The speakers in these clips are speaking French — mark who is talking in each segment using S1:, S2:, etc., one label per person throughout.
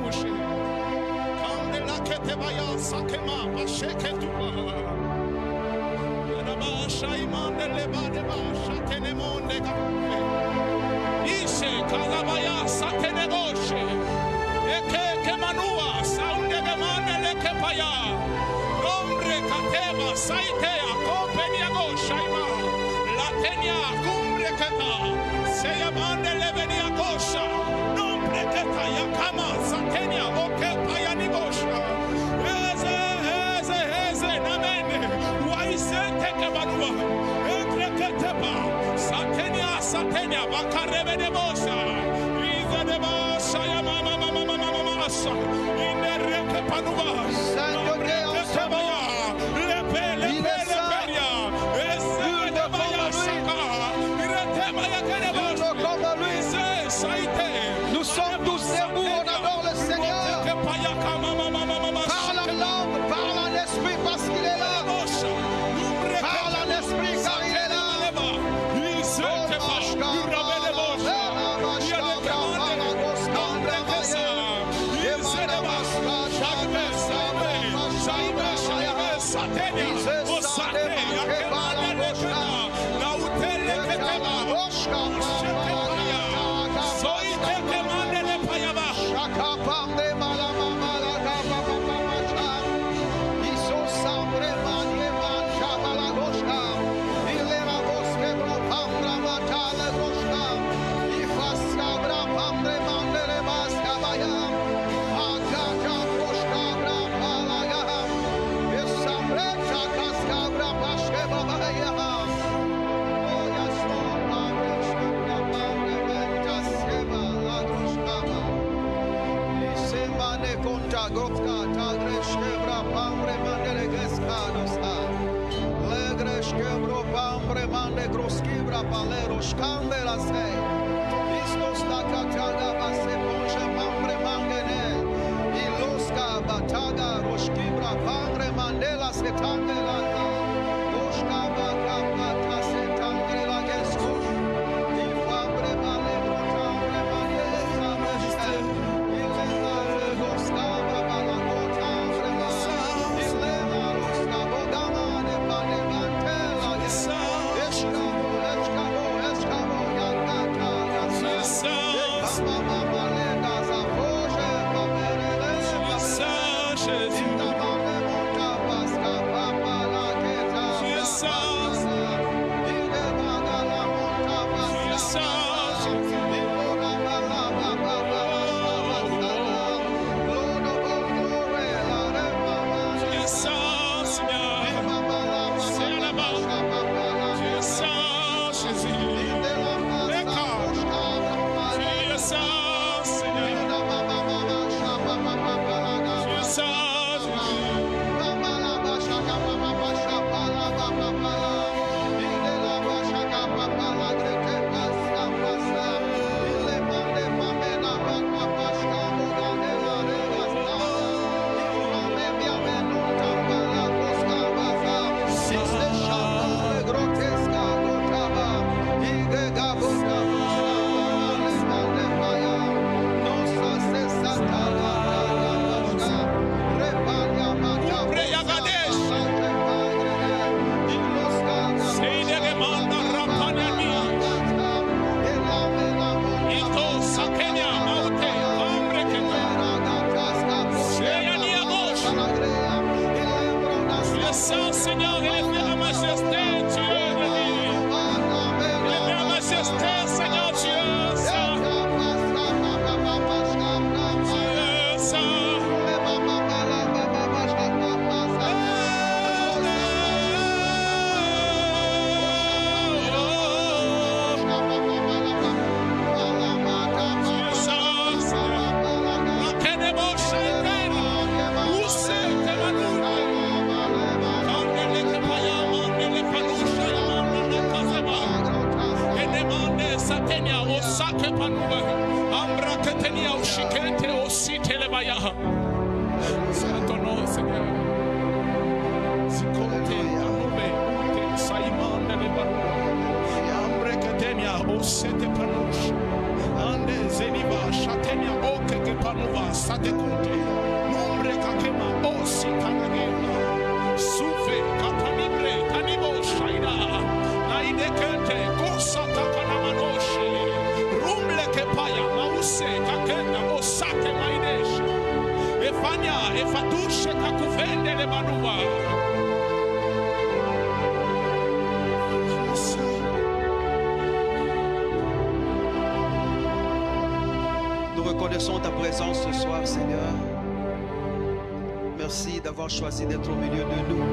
S1: Boshe. Kandela Ketebaya Sakema Basheketua. Yaraba Shaimande Lebadeba Shatenemonde Gape. Ishe Kalabaya Satenegoshe. Eke Kemanua Saundegemane Lekepaya. Nombre Kateba Saitea Kopeniago Shaima. Latenia Cumbre Keta. Seyamande Levenia Gosha. Nombre Keta Yakama Satenia Oke Payanigosha. Eze Namene. Waise Tekemanua. Entre Keteba. Satenia Bakarebe de Bosha. Iza de Bosha Yamama Masa. Inereke Panua. Nombre Keteba. Lepe.
S2: Nous sommes tous debout, on adore le Seigneur. Parle en langue, parle en esprit parce qu'il est là. Parle en esprit car il est là. Palero, scandela sei. Visto sta cacciata, ma se ponce pambre mangene. Ilosca bataga, roskibra pambre mandela se tangela. Roska bata se tangela gesko. Il pambre male rotambre mandela sabeste. Il le roska bala rotambre ma. Il le roska bodama ne pane mantela.
S1: Santo no, Señor. Sicote, amube, te saimande le barua. Ambre que tenia, o sete panush. Ande zeniva, shatenia, oke que panuva, katekote. Numbre kakema osi kanagema. Sufe katanibre kanibo shaida. Naidekete kosa takanamanoshe. Rumble kepaya mause kakenda osake maidesha. Efanya efatushe kakuvende le banuwa.
S2: Nous reconnaissons ta présence ce soir, Seigneur. Merci d'avoir choisi d'être au milieu de nous.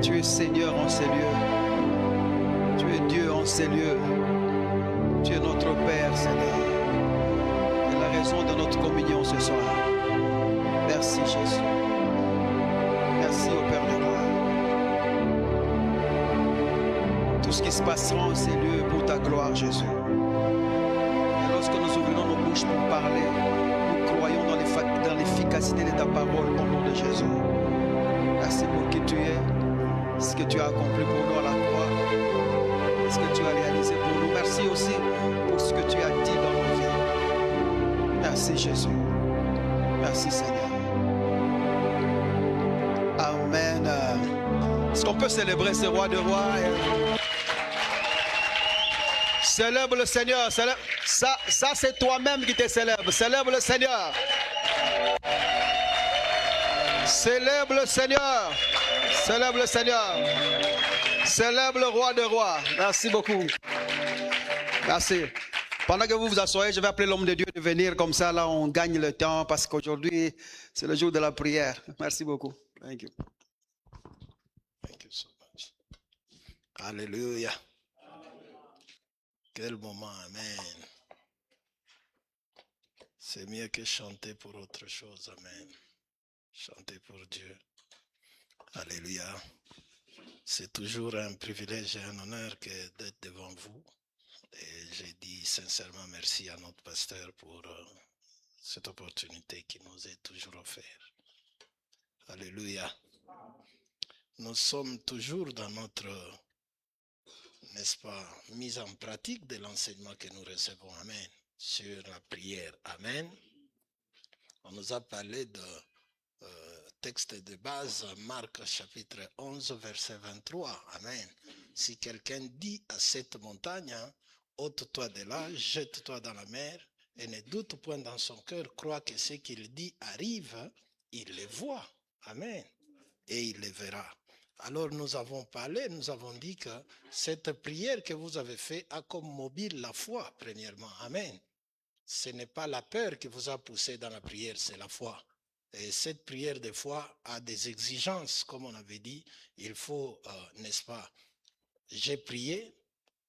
S2: Tu es Seigneur en ces lieux. Tu es Dieu en ces lieux. Tu es notre Père, Seigneur. Et la raison de notre communion ce soir. Merci, Jésus. Merci au Père de gloire. Tout ce qui se passera en ces lieux pour ta gloire, Jésus. Et lorsque nous ouvrons nos bouches pour parler, nous croyons dans l'efficacité de ta parole au nom de Jésus. Merci pour qui tu es, ce que tu as accompli pour nous à la croix, ce que tu as réalisé pour nous. Merci aussi pour ce que tu as dit dans nos vies. Merci Jésus. Merci Seigneur. Amen. Est-ce qu'on peut célébrer ce roi de rois? Célèbre le Seigneur. Ça c'est toi-même qui te célèbre. Célèbre le Seigneur. Célèbre le Seigneur. Célèbre le Seigneur. Célèbre le roi de rois. Merci beaucoup. Merci. Pendant que vous vous asseyez, je vais appeler l'homme de Dieu de venir. Comme ça, là, on gagne le temps parce qu'aujourd'hui, c'est le jour de la prière. Merci beaucoup. Thank you.
S3: Thank you so much. Alléluia. Quel moment, amen. C'est mieux que chanter pour autre chose, amen. Chanter pour Dieu. Alléluia. C'est toujours un privilège et un honneur d'être devant vous. Et j'ai dit sincèrement merci à notre pasteur pour cette opportunité qui nous est toujours offerte. Alléluia. Nous sommes toujours dans notre, n'est-ce pas, mise en pratique de l'enseignement que nous recevons, amen, sur la prière, amen. On nous a parlé de texte de base, Marc chapitre 11, verset 23, amen. Si quelqu'un dit à cette montagne, ôte-toi de là, jette-toi dans la mer, et ne doute point dans son cœur, croit que ce qu'il dit arrive, il le voit, amen, et il le verra. Alors nous avons parlé, nous avons dit que cette prière que vous avez faite a comme mobile la foi, premièrement. Amen. Ce n'est pas la peur qui vous a poussé dans la prière, c'est la foi. Et cette prière de foi a des exigences, comme on avait dit. Il faut, n'est-ce pas, j'ai prié,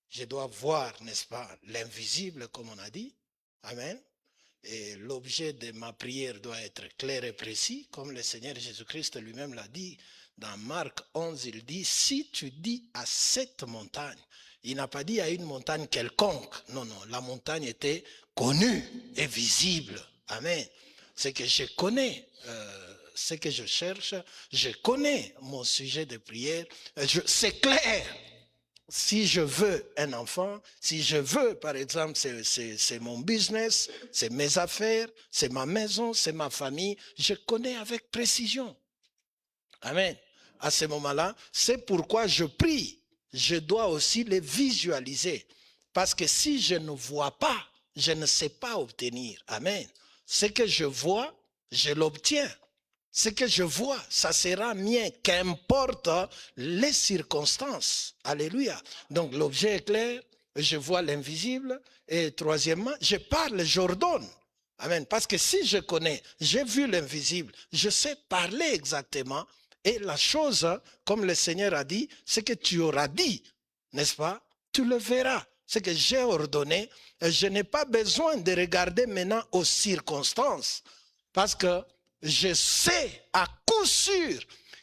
S3: je dois voir, n'est-ce pas, l'invisible, comme on a dit. Amen. Et l'objet de ma prière doit être clair et précis, comme le Seigneur Jésus-Christ lui-même l'a dit. Dans Marc 11, il dit, si tu dis à cette montagne, il n'a pas dit à une montagne quelconque. Non, non, la montagne était connue et visible. Amen. C'est que je connais ce que je cherche, je connais mon sujet de prière, c'est clair. Si je veux un enfant, si je veux, par exemple, c'est mon business, c'est mes affaires, c'est ma maison, c'est ma famille, je connais avec précision. Amen. À ce moment-là, c'est pourquoi je prie. Je dois aussi les visualiser. Parce que si je ne vois pas, je ne sais pas obtenir. Amen. Ce que je vois, je l'obtiens. Ce que je vois, ça sera mien, qu'importe les circonstances. Alléluia. Donc l'objet est clair, je vois l'invisible. Et troisièmement, je parle, j'ordonne. Amen. Parce que si je connais, j'ai vu l'invisible, je sais parler exactement. Et la chose, comme le Seigneur a dit, c'est que tu auras dit, n'est-ce pas? Tu le verras. C'est que j'ai ordonné. Je n'ai pas besoin de regarder maintenant aux circonstances. Parce que je sais à coup sûr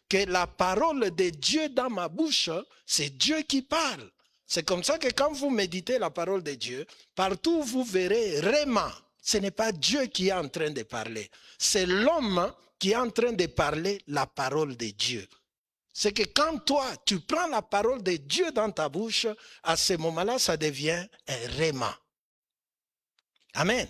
S3: que la parole de Dieu dans ma bouche, c'est Dieu qui parle. C'est comme ça que quand vous méditez la parole de Dieu, partout vous verrez Réma. Ce n'est pas Dieu qui est en train de parler. C'est l'homme qui est en train de parler la parole de Dieu. C'est que quand toi, tu prends la parole de Dieu dans ta bouche, à ce moment-là, ça devient un réma. Amen.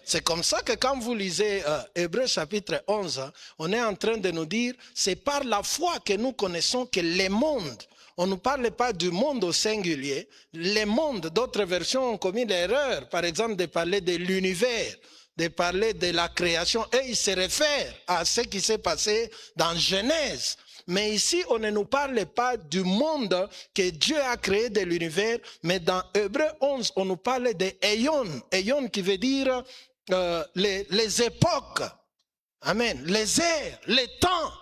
S3: C'est comme ça que quand vous lisez Hébreux chapitre 11, on est en train de nous dire, c'est par la foi que nous connaissons que les mondes, on ne parle pas du monde au singulier, les mondes, d'autres versions ont commis l'erreur, par exemple de parler de l'univers, de parler de la création, et ils se réfèrent à ce qui s'est passé dans Genèse. Mais ici, on ne nous parle pas du monde que Dieu a créé de l'univers, mais dans Hébreux 11, on nous parle de Aion. Aion qui veut dire les époques. Amen. Les ères, les temps.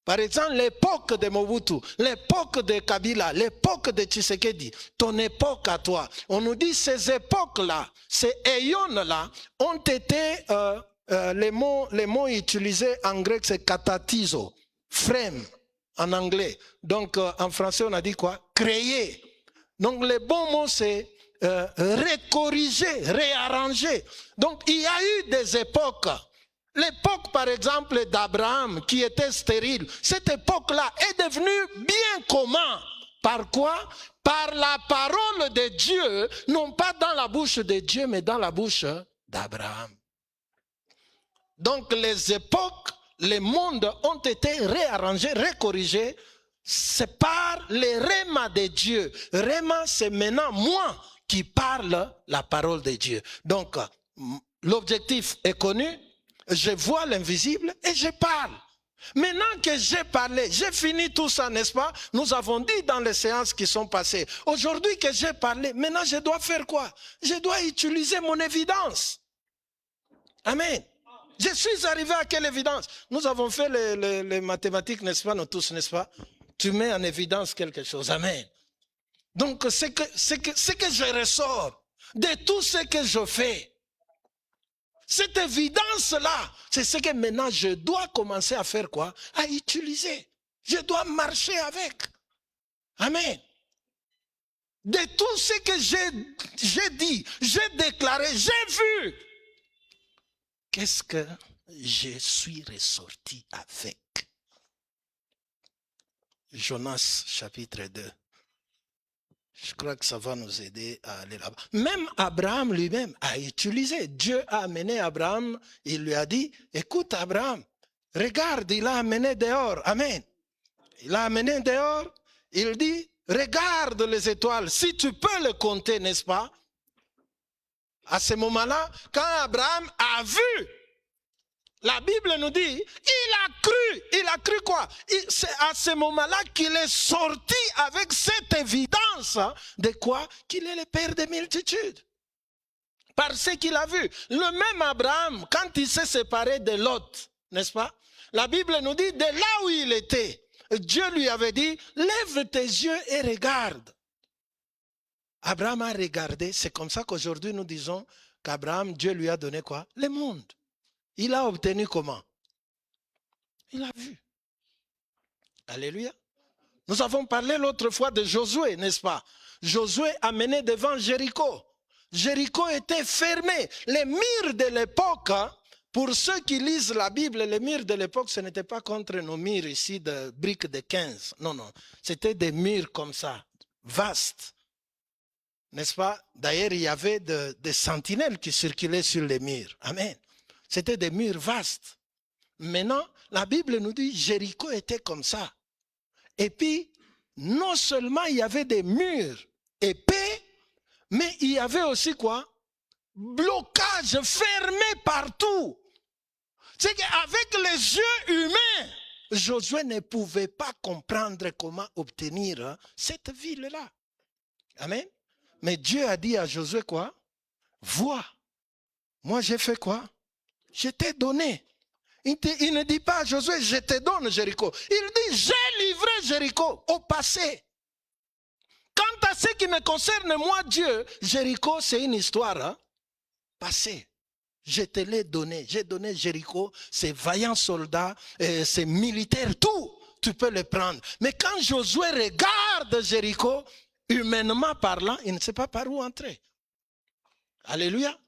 S3: Par exemple, l'époque de Mobutu, l'époque de Kabila, l'époque de Tshisekedi, ton époque à toi. On nous dit ces époques-là, ces Aion-là, ont été, les mots utilisés en grec, c'est katatizo, frame en anglais. Donc, en français, on a dit quoi? Créer. Donc, le bon mot, c'est recorriger, réarranger. Donc, il y a eu des époques. L'époque, par exemple, d'Abraham, qui était stérile, cette époque-là est devenue bien comment? Par quoi? Par la parole de Dieu, non pas dans la bouche de Dieu, mais dans la bouche d'Abraham. Donc, les époques, les mondes ont été réarrangés, recorrigés. C'est par les rémas de Dieu. Réma, c'est maintenant moi qui parle la parole de Dieu. Donc, l'objectif est connu. Je vois l'invisible et je parle. Maintenant que j'ai parlé, j'ai fini tout ça, n'est-ce pas? Nous avons dit dans les séances qui sont passées. Aujourd'hui que j'ai parlé, maintenant je dois faire quoi? Je dois utiliser mon évidence. Amen. Je suis arrivé à quelle évidence? Nous avons fait les mathématiques, n'est-ce pas, nous tous, n'est-ce pas? Tu mets en évidence quelque chose. Amen. Donc, ce que je ressors de tout ce que je fais, cette évidence-là, c'est ce que maintenant je dois commencer à faire quoi? À utiliser. Je dois marcher avec. Amen. De tout ce que j'ai dit, j'ai déclaré, j'ai vu. Qu'est-ce que je suis ressorti avec? Jonas chapitre 2. Je crois que ça va nous aider à aller là-bas. Même Abraham lui-même a utilisé. Dieu a amené Abraham, il lui a dit, écoute Abraham, regarde, il a amené dehors. Amen. Il a amené dehors, il dit, regarde les étoiles, si tu peux les compter, n'est-ce pas? À ce moment-là, quand Abraham a vu, la Bible nous dit, il a cru quoi? C'est à ce moment-là qu'il est sorti avec cette évidence de quoi? Qu'il est le père des multitudes. Parce qu'il a vu. Le même Abraham, quand il s'est séparé de Lot, n'est-ce pas? La Bible nous dit, de là où il était, Dieu lui avait dit, lève tes yeux et regarde. Abraham a regardé, c'est comme ça qu'aujourd'hui nous disons qu'Abraham, Dieu lui a donné quoi? Le monde. Il a obtenu comment? Il a vu. Alléluia. Nous avons parlé l'autre fois de Josué, n'est-ce pas? Josué a mené devant Jéricho. Jéricho était fermé. Les murs de l'époque, pour ceux qui lisent la Bible, les murs de l'époque, ce n'était pas contre nos murs ici de briques de 15. Non, non. C'était des murs comme ça, vastes. N'est-ce pas? D'ailleurs, il y avait des sentinelles qui circulaient sur les murs. Amen. C'était des murs vastes. Maintenant, la Bible nous dit Jéricho était comme ça. Et puis, non seulement il y avait des murs épais, mais il y avait aussi quoi? Blocage, fermé partout. C'est qu'avec les yeux humains, Josué ne pouvait pas comprendre comment obtenir cette ville-là. Amen. Mais Dieu a dit à Josué quoi? Vois, moi j'ai fait quoi? Je t'ai donné. Il ne dit pas à Josué, je te donne Jéricho. Il dit, j'ai livré Jéricho au passé. Quant à ce qui me concerne, moi, Dieu, Jéricho, c'est une histoire passée. Je te l'ai donné. J'ai donné Jéricho, ces vaillants soldats, ces militaires, tout. Tu peux le prendre. Mais quand Josué regarde Jéricho, humainement parlant, il ne sait pas par où entrer. Alléluia.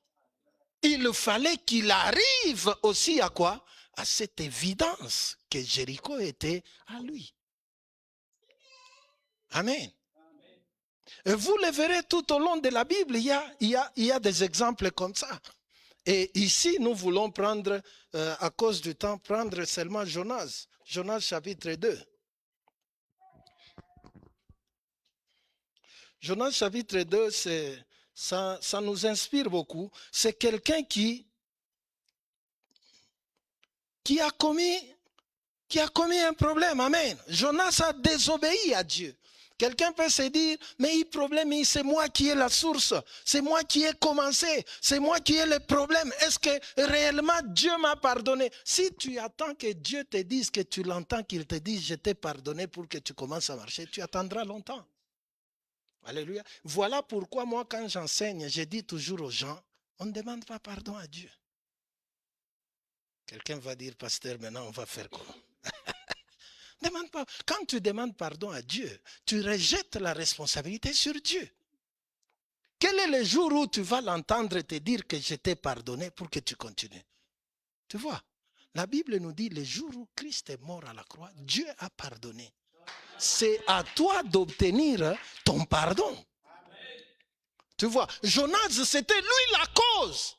S3: Il fallait qu'il arrive aussi à quoi? À cette évidence que Jéricho était à lui. Amen. Et vous le verrez tout au long de la Bible, il y a des exemples comme ça. Et ici, nous voulons prendre, à cause du temps, prendre seulement Jonas. Jonas chapitre 2. Jonas chapitre 2, ça nous inspire beaucoup. C'est quelqu'un qui a commis un problème. Amen. Jonas a désobéi à Dieu. Quelqu'un peut se dire, mais le problème, c'est moi qui ai la source. C'est moi qui ai commencé. C'est moi qui ai le problème. Est-ce que réellement Dieu m'a pardonné? Si tu attends que Dieu te dise, que tu l'entends, qu'il te dise, je t'ai pardonné pour que tu commences à marcher, tu attendras longtemps. Alléluia. Voilà pourquoi moi, quand j'enseigne, je dis toujours aux gens, on ne demande pas pardon à Dieu. Quelqu'un va dire, pasteur, maintenant on va faire quoi? Demande pas. Quand tu demandes pardon à Dieu, tu rejettes la responsabilité sur Dieu. Quel est le jour où tu vas l'entendre te dire que je t'ai pardonné pour que tu continues? Tu vois, la Bible nous dit le jour où Christ est mort à la croix, Dieu a pardonné. C'est à toi d'obtenir ton pardon. Tu vois, Jonas, c'était lui la cause.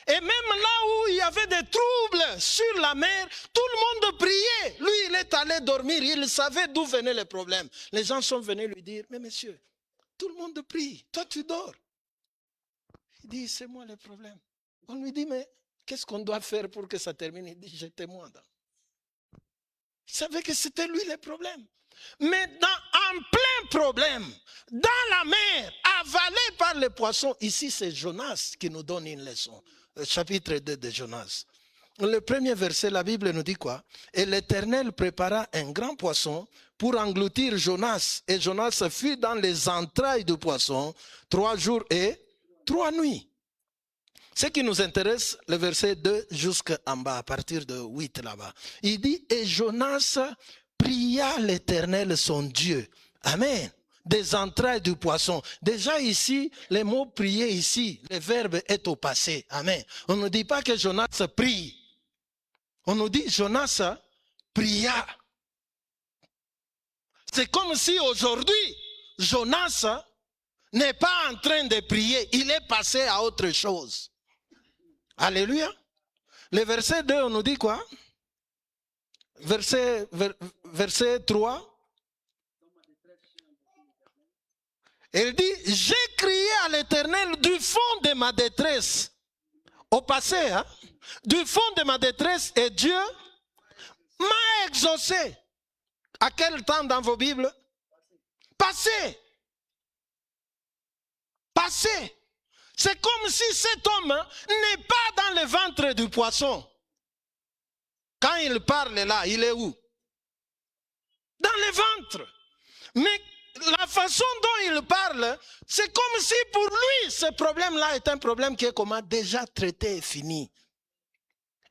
S3: Et même là où il y avait des troubles sur la mer, tout le monde priait. Lui, il est allé dormir, il savait d'où venaient les problèmes. Les gens sont venus lui dire, mais monsieur, tout le monde prie, toi tu dors. Il dit, c'est moi le problème. On lui dit, mais qu'est-ce qu'on doit faire pour que ça termine? Il dit, jetez-moi dedans. Il savait que c'était lui le problème. Mais en plein problème, dans la mer, avalé par les poissons, ici c'est Jonas qui nous donne une leçon. Chapitre 2 de Jonas. Le premier verset, la Bible nous dit quoi? Et l'Éternel prépara un grand poisson pour engloutir Jonas. Et Jonas fut dans les entrailles du poisson 3 jours et 3 nuits. Ce qui nous intéresse, le verset 2 jusqu'en bas, à partir de 8 là-bas. Il dit, et Jonas pria l'Éternel son Dieu. Amen. Des entrailles du poisson. Déjà ici, le mot prier ici, le verbe est au passé. Amen. On ne dit pas que Jonas prie. On nous dit Jonas pria. C'est comme si aujourd'hui, Jonas n'est pas en train de prier. Il est passé à autre chose. Alléluia. Le verset 2, on nous dit quoi? Verset 3. Il dit, j'ai crié à l'Éternel du fond de ma détresse. Au passé, hein? Du fond de ma détresse, et Dieu m'a exaucé. À quel temps dans vos Bibles? Passé. Passé. C'est comme si cet homme n'est pas dans le ventre du poisson. Quand il parle là, il est où? Dans le ventre. Mais la façon dont il parle, c'est comme si pour lui, ce problème-là est un problème qui est comment déjà traité et fini.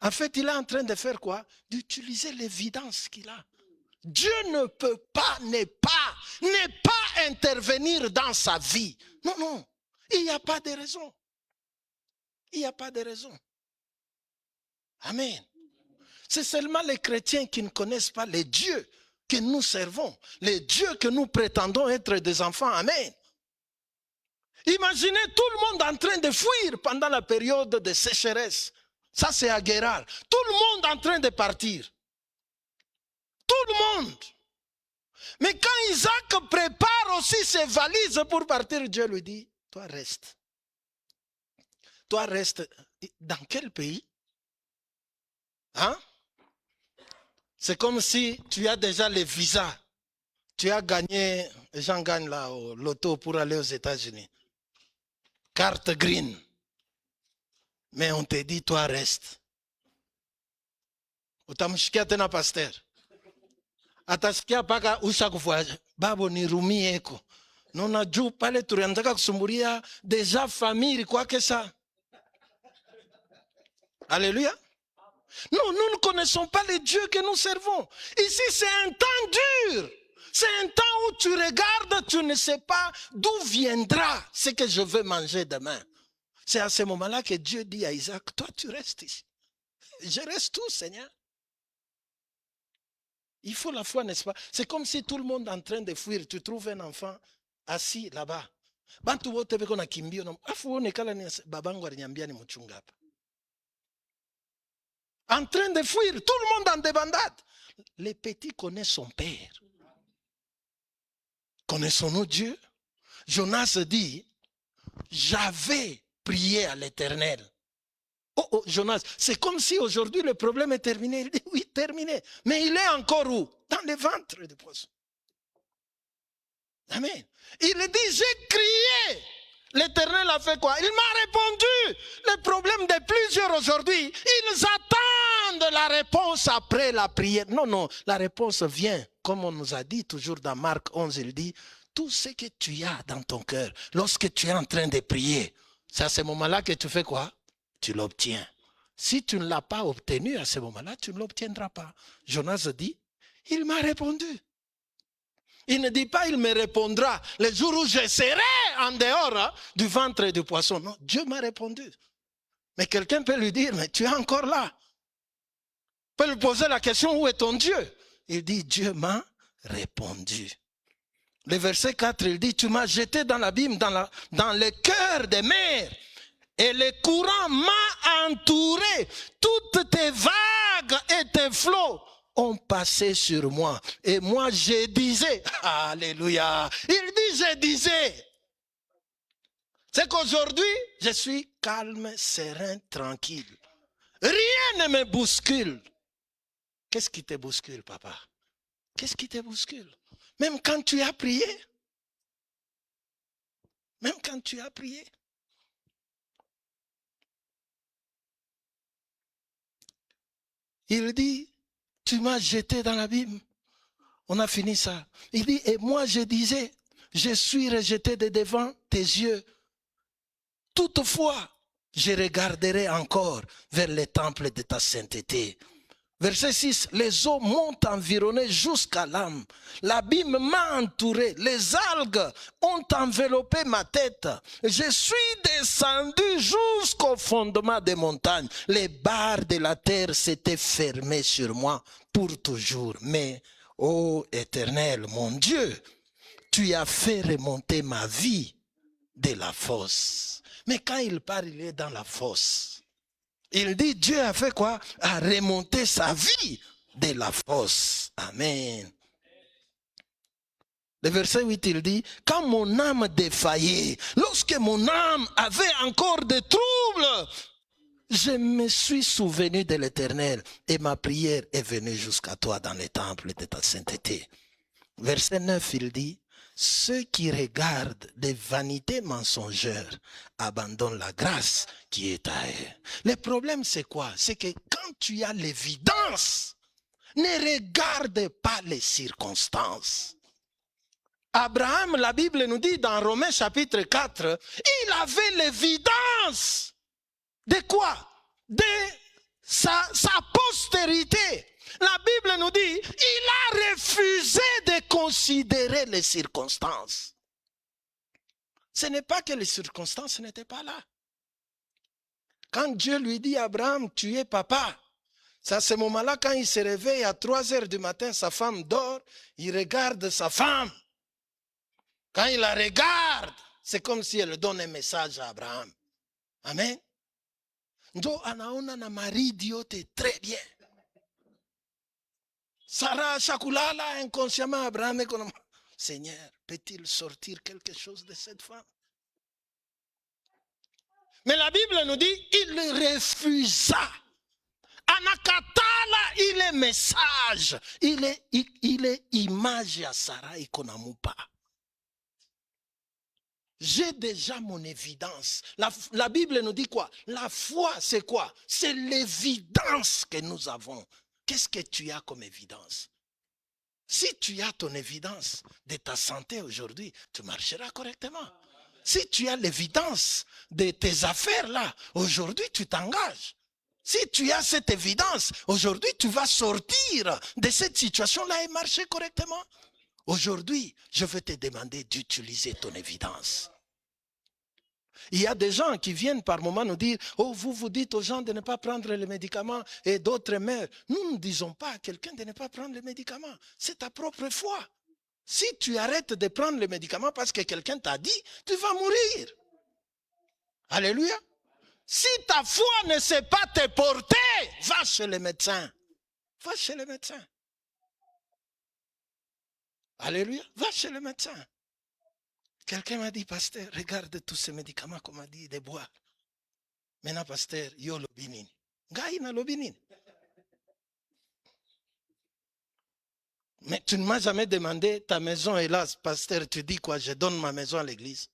S3: En fait, il est en train de faire quoi? D'utiliser l'évidence qu'il a. Dieu ne peut pas, n'est pas intervenir dans sa vie. Non, non. Il n'y a pas de raison. Il n'y a pas de raison. Amen. C'est seulement les chrétiens qui ne connaissent pas les dieux que nous servons, les dieux que nous prétendons être des enfants. Amen. Imaginez tout le monde en train de fuir pendant la période de sécheresse. Ça, c'est à Guéral. Tout le monde en train de partir. Tout le monde. Mais quand Isaac prépare aussi ses valises pour partir, Dieu lui dit, toi reste. Toi reste. Dans quel pays? Hein? C'est comme si tu as déjà les visas. Tu as gagné, les gens gagnent là au loto pour aller aux États-Unis. Carte green. Mais on te dit, toi reste. Utamshikia tena pasteur. Atasikia paka usha kufuaja. Babo nirumie eko. Nona juu pale tulianzaka kusumbulia deja famille ilikuwa kesha. Alléluia. Non, nous ne connaissons pas les dieux que nous servons. Ici, c'est un temps dur. C'est un temps où tu regardes, tu ne sais pas d'où viendra ce que je veux manger demain. C'est à ce moment-là que Dieu dit à Isaac, toi tu restes ici. Je reste tout, Seigneur. Il faut la foi, n'est-ce pas? C'est comme si tout le monde est en train de fuir. Tu trouves un enfant, assis là-bas. Bantu wote beko na kimbio na afu one kala ni babangu aliniambia ni mchunga hapa. En train de fuir, tout le monde en débandade. Les petits connaissent son père. Connaissons-nous Dieu? Jonas dit, j'avais prié à l'Éternel. Oh, Jonas, c'est comme si aujourd'hui le problème est terminé. Il dit, oui, terminé. Mais il est encore où? Dans le ventre du poisson. Amen. Il dit, j'ai crié. L'Éternel a fait quoi? Il m'a répondu. Le problème de plusieurs aujourd'hui, ils attendent la réponse après la prière. Non, non, la réponse vient, comme on nous a dit toujours dans Marc 11, il dit, tout ce que tu as dans ton cœur, lorsque tu es en train de prier, c'est à ce moment-là que tu fais quoi? Tu l'obtiens. Si tu ne l'as pas obtenu à ce moment-là, tu ne l'obtiendras pas. Jonas dit, il m'a répondu. Il ne dit pas, il me répondra le jour où je serai en dehors du ventre du poisson. Non, Dieu m'a répondu. Mais quelqu'un peut lui dire, mais tu es encore là. Peut lui poser la question, où est ton Dieu? Il dit, Dieu m'a répondu. Le verset 4, il dit, tu m'as jeté dans l'abîme, dans le cœur des mers. Et le courant m'a entouré. Toutes tes vagues et tes flots ont passé sur moi. Et moi, je disais, alléluia. Il dit, je disais. C'est qu'aujourd'hui, je suis calme, serein, tranquille. Rien ne me bouscule. Qu'est-ce qui te bouscule, papa? Qu'est-ce qui te bouscule? Même quand tu as prié. Même quand tu as prié. Il dit, tu m'as jeté dans l'abîme. On a fini ça. Il dit, et moi je disais, je suis rejeté de devant tes yeux. Toutefois, je regarderai encore vers le temple de ta sainteté. Verset 6, les eaux m'ont environné jusqu'à l'âme. L'abîme m'a entouré. Les algues ont enveloppé ma tête. Je suis descendu jusqu'au fondement des montagnes. Les barres de la terre s'étaient fermées sur moi pour toujours. Mais, ô Éternel, mon Dieu, tu as fait remonter ma vie de la fosse. Mais quand il parle, il est dans la fosse. Il dit, Dieu a fait quoi? A remonté sa vie de la fosse. Amen. Le verset 8, il dit, quand mon âme défaillait, lorsque mon âme avait encore des troubles, je me suis souvenu de l'Éternel et ma prière est venue jusqu'à toi dans le temple de ta sainteté. Verset 9, il dit, ceux qui regardent des vanités mensongères abandonnent la grâce qui est à eux. Le problème, c'est quoi? C'est que quand tu as l'évidence, ne regarde pas les circonstances. Abraham, la Bible nous dit dans Romains chapitre 4, il avait l'évidence de quoi? De sa postérité. La Bible nous dit, il a refusé de considérer les circonstances. Ce n'est pas que les circonstances n'étaient pas là. Quand Dieu lui dit à Abraham, tu es papa, c'est à ce moment-là, quand il se réveille à 3 heures du matin, sa femme dort, il regarde sa femme. Quand il la regarde, c'est comme si elle donne un message à Abraham. Amen. Ndo anaona na maridi yote très bien. Sarah Shakulala, inconsciemment, Abraham est comme, Seigneur, peut-il sortir quelque chose de cette femme? Mais la Bible nous dit, il refusa. Anakatala, il est message. Il est image à Sarah et Konamupa. J'ai déjà mon évidence. La Bible nous dit quoi? La foi, c'est quoi? C'est l'évidence que nous avons. Qu'est-ce que tu as comme évidence? Si tu as ton évidence de ta santé aujourd'hui, tu marcheras correctement. Si tu as l'évidence de tes affaires là, aujourd'hui tu t'engages. Si tu as cette évidence, aujourd'hui tu vas sortir de cette situation-là et marcher correctement. Aujourd'hui, je vais te demander d'utiliser ton évidence. Il y a des gens qui viennent par moment nous dire, oh, vous dites aux gens de ne pas prendre les médicaments et d'autres meurent. Nous ne disons pas à quelqu'un de ne pas prendre les médicaments. C'est ta propre foi. Si tu arrêtes de prendre les médicaments parce que quelqu'un t'a dit, tu vas mourir. Alléluia. Si ta foi ne sait pas te porter, va chez le médecin. Va chez le médecin. Alléluia. Va chez le médecin. Quelqu'un m'a dit, pasteur, regarde tous ces médicaments qu'on m'a dit de boire. Maintenant, pasteur, yo lobinin. Gaïna lobinin. Mais tu ne m'as jamais demandé, ta maison est là, pasteur, tu dis quoi? Je donne ma maison à l'église.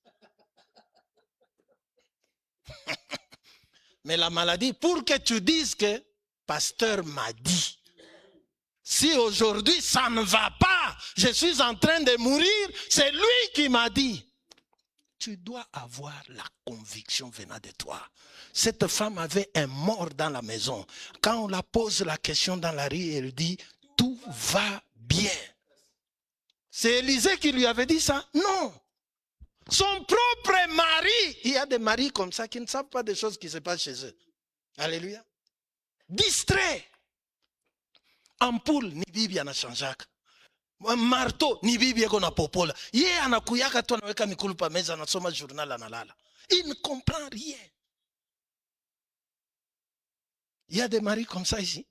S3: Mais la maladie, pour que tu dises que pasteur m'a dit. Si aujourd'hui ça ne va pas, je suis en train de mourir, c'est lui qui m'a dit. Tu dois avoir la conviction venant de toi. Cette femme avait un mort dans la maison. Quand on la pose la question dans la rue, elle dit, tout va bien. C'est Élisée qui lui avait dit ça? Non. Son propre mari. Il y a des maris comme ça qui ne savent pas des choses qui se passent chez eux. Alléluia. Distrait. Ampoule, ni bibi anachanjaka. Marteau, ni bibi yako na popola. Ye anakuyaka tu anaweka mikulu pa meza anasoma journal analala. Il ne comprend rien. Il y a des maris comme ça ici.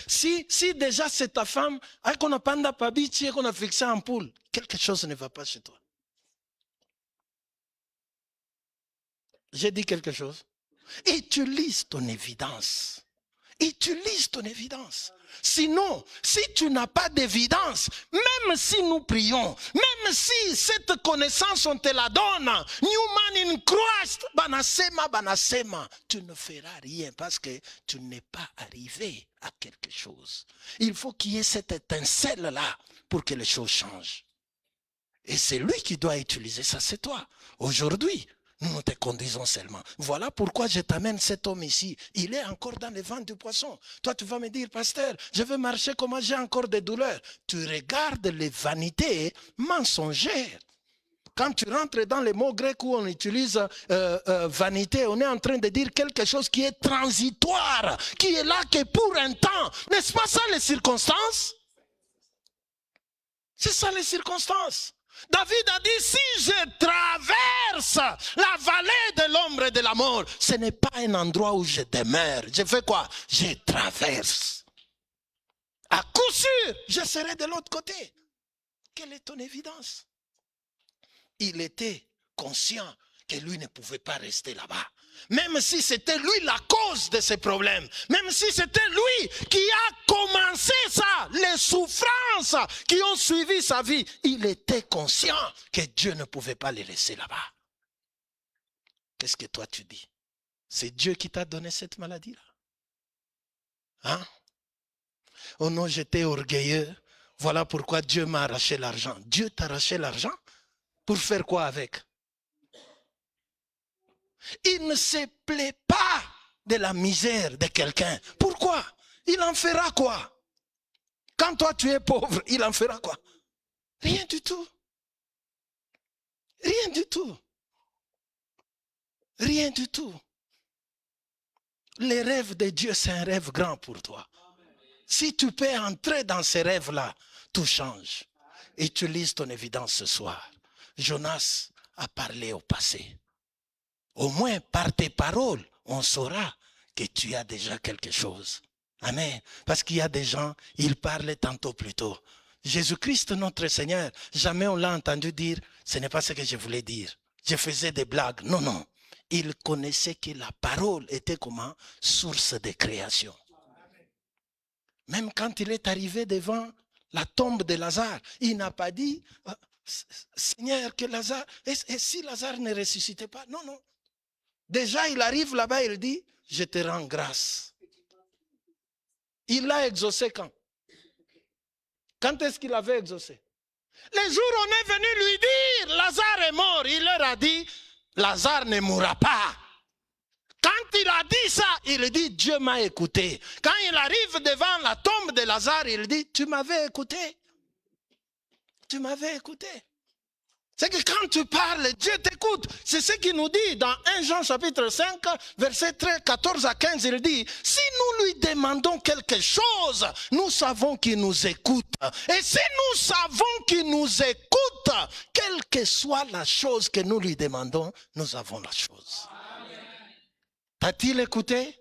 S3: Si déjà c'est ta femme, qu'on a panda pabichi, qu'on a fixé ampoule, quelque chose ne va pas chez toi. J'ai dit quelque chose. Utilise ton évidence. Utilise ton évidence. Sinon, si tu n'as pas d'évidence, même si nous prions, même si cette connaissance on te la donne, Newman in Christ, banasema, tu ne feras rien parce que tu n'es pas arrivé à quelque chose. Il faut qu'il y ait cette étincelle-là pour que les choses changent. Et c'est lui qui doit utiliser ça, c'est toi. Aujourd'hui, nous te conduisons seulement. Voilà pourquoi je t'amène cet homme ici. Il est encore dans les vents du poisson. Toi, tu vas me dire, pasteur, je veux marcher, comment j'ai encore des douleurs. Tu regardes les vanités mensongères. Quand tu rentres dans les mots grecs où on utilise vanité, on est en train de dire quelque chose qui est transitoire, qui est là que pour un temps. N'est-ce pas ça les circonstances? C'est ça les circonstances. David a dit, si je traverse la vallée de l'ombre et de la mort, ce n'est pas un endroit où je demeure. Je fais quoi? Je traverse. À coup sûr, je serai de l'autre côté. Quelle est ton évidence? Il était conscient que lui ne pouvait pas rester là-bas. Même si c'était lui la cause de ces problèmes, même si c'était lui qui a commencé ça, les souffrances qui ont suivi sa vie, il était conscient que Dieu ne pouvait pas les laisser là-bas. Qu'est-ce que toi tu dis? C'est Dieu qui t'a donné cette maladie-là? Hein? Oh non, j'étais orgueilleux. Voilà pourquoi Dieu m'a arraché l'argent. Dieu t'a arraché l'argent? Pour faire quoi avec? Il ne se plaît pas de la misère de quelqu'un. Pourquoi? Il en fera quoi? Quand toi tu es pauvre, il en fera quoi? Rien du tout. Rien du tout. Rien du tout. Les rêves de Dieu, c'est un rêve grand pour toi. Si tu peux entrer dans ces rêves-là, tout change. Utilise ton évidence ce soir. Jonas a parlé au passé. Au moins, par tes paroles, on saura que tu as déjà quelque chose. Amen. Parce qu'il y a des gens, ils parlaient tantôt plus tôt. Jésus-Christ, notre Seigneur, jamais on l'a entendu dire, ce n'est pas ce que je voulais dire. Je faisais des blagues. Non, non. Il connaissait que la parole était comment? Source de création. Même quand il est arrivé devant la tombe de Lazare, il n'a pas dit, Seigneur, que Lazare, et si Lazare ne ressuscitait pas? Non, non. Déjà, il arrive là-bas, il dit, je te rends grâce. Il l'a exaucé quand? Quand est-ce qu'il avait exaucé? Les jours où on est venu lui dire, Lazare est mort, il leur a dit, Lazare ne mourra pas. Quand il a dit ça, il dit, Dieu m'a écouté. Quand il arrive devant la tombe de Lazare, il dit, tu m'avais écouté. Tu m'avais écouté. C'est que quand tu parles, Dieu t'écoute. C'est ce qu'il nous dit dans 1 Jean chapitre 5, verset 14 à 15. Il dit, si nous lui demandons quelque chose, nous savons qu'il nous écoute. Et si nous savons qu'il nous écoute, quelle que soit la chose que nous lui demandons, nous avons la chose. T'a-t-il écouté?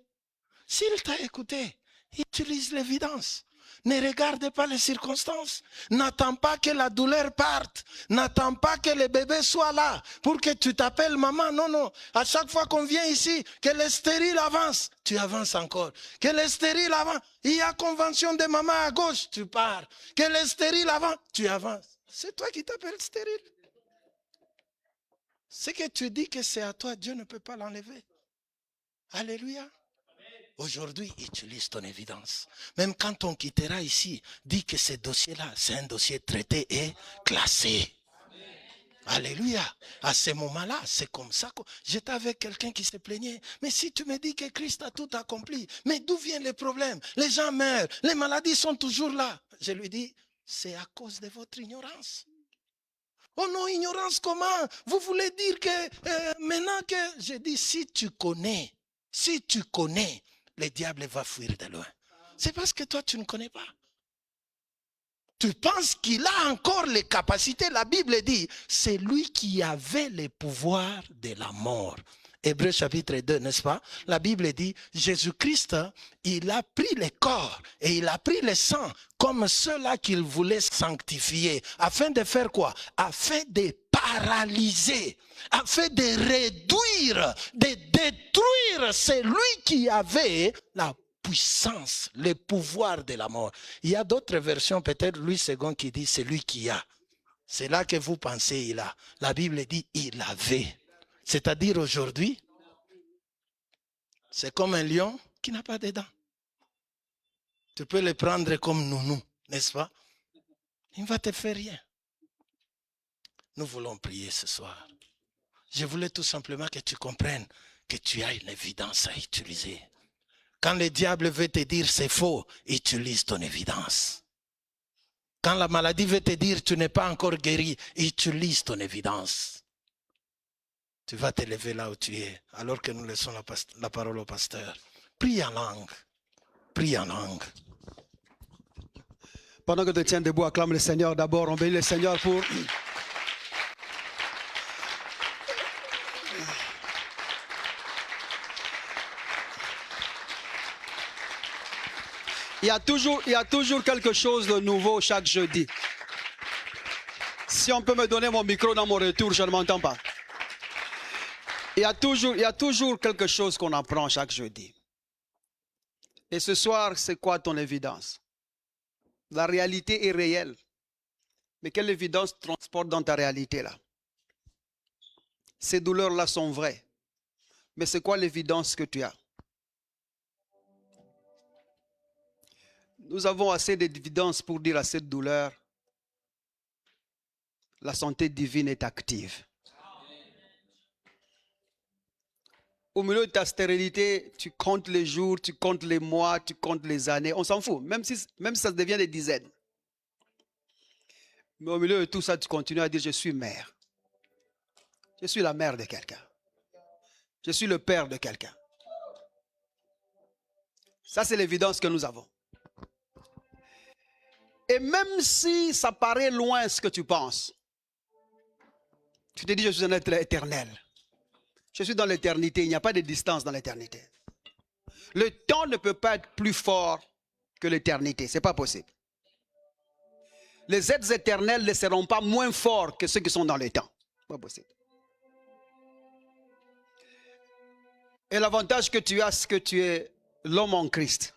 S3: S'il t'a écouté, utilise l'évidence. Ne regarde pas les circonstances. N'attends pas que la douleur parte. N'attends pas que le bébé soit là pour que tu t'appelles maman. Non, non. À chaque fois qu'on vient ici, que le stérile avance, tu avances encore. Que le stérile avance, il y a convention de maman à gauche, tu pars. Que le stérile avance, tu avances. C'est toi qui t'appelles stérile. Ce que tu dis que c'est à toi, Dieu ne peut pas l'enlever. Alléluia. Aujourd'hui, utilise ton évidence. Même quand on quittera ici, dis que ce dossier-là, c'est un dossier traité et classé. Alléluia. À ce moment-là, c'est comme ça que j'étais avec quelqu'un qui se plaignait. Mais si tu me dis que Christ a tout accompli, mais d'où viennent les problèmes? Les gens meurent, les maladies sont toujours là. Je lui dis, c'est à cause de votre ignorance. Oh non, ignorance comment? Vous voulez dire que maintenant que... J'ai dit, si tu connais, le diable va fuir de loin. C'est parce que toi, tu ne connais pas. Tu penses qu'il a encore les capacités. La Bible dit, c'est lui qui avait les pouvoirs de la mort. Hébreux chapitre 2, n'est-ce pas? La Bible dit, Jésus-Christ, il a pris le corps et il a pris le sang comme ceux-là qu'il voulait sanctifier. Afin de faire quoi? Afin de paralyser, afin de réduire, de détruire celui qui avait la puissance, le pouvoir de la mort. Il y a d'autres versions, peut-être Louis II qui dit celui qui a. C'est là que vous pensez il a. La Bible dit il avait. C'est-à-dire aujourd'hui, c'est comme un lion qui n'a pas de dents. Tu peux le prendre comme nounou, n'est-ce pas? Il ne va te faire rien. Nous voulons prier ce soir. Je voulais tout simplement que tu comprennes que tu as une évidence à utiliser. Quand le diable veut te dire c'est faux, utilise ton évidence. Quand la maladie veut te dire tu n'es pas encore guéri, utilise ton évidence. Tu vas te lever là où tu es, alors que nous laissons la parole au pasteur. Prie en langue. Prie en langue.
S2: Pendant que tu tiens debout, acclame le Seigneur d'abord. On bénit le Seigneur pour... Il y a toujours quelque chose de nouveau chaque jeudi. Si on peut me donner mon micro dans mon retour, je ne m'entends pas. Il y a toujours quelque chose qu'on apprend chaque jeudi. Et ce soir, c'est quoi ton évidence? La réalité est réelle. Mais quelle évidence transporte dans ta réalité là? Ces douleurs-là sont vraies. Mais c'est quoi l'évidence que tu as? Nous avons assez d'évidence pour dire à cette douleur, la santé divine est active. Au milieu de ta stérilité, tu comptes les jours, tu comptes les mois, tu comptes les années. On s'en fout, même si ça devient des dizaines. Mais au milieu de tout ça, tu continues à dire, je suis mère. Je suis la mère de quelqu'un. Je suis le père de quelqu'un. Ça, c'est l'évidence que nous avons. Et même si ça paraît loin ce que tu penses, tu te dis, je suis un être éternel. Je suis dans l'éternité, il n'y a pas de distance dans l'éternité. Le temps ne peut pas être plus fort que l'éternité, ce n'est pas possible. Les êtres éternels ne seront pas moins forts que ceux qui sont dans le temps. Pas possible. Et l'avantage que tu as, c'est que tu es l'homme en Christ.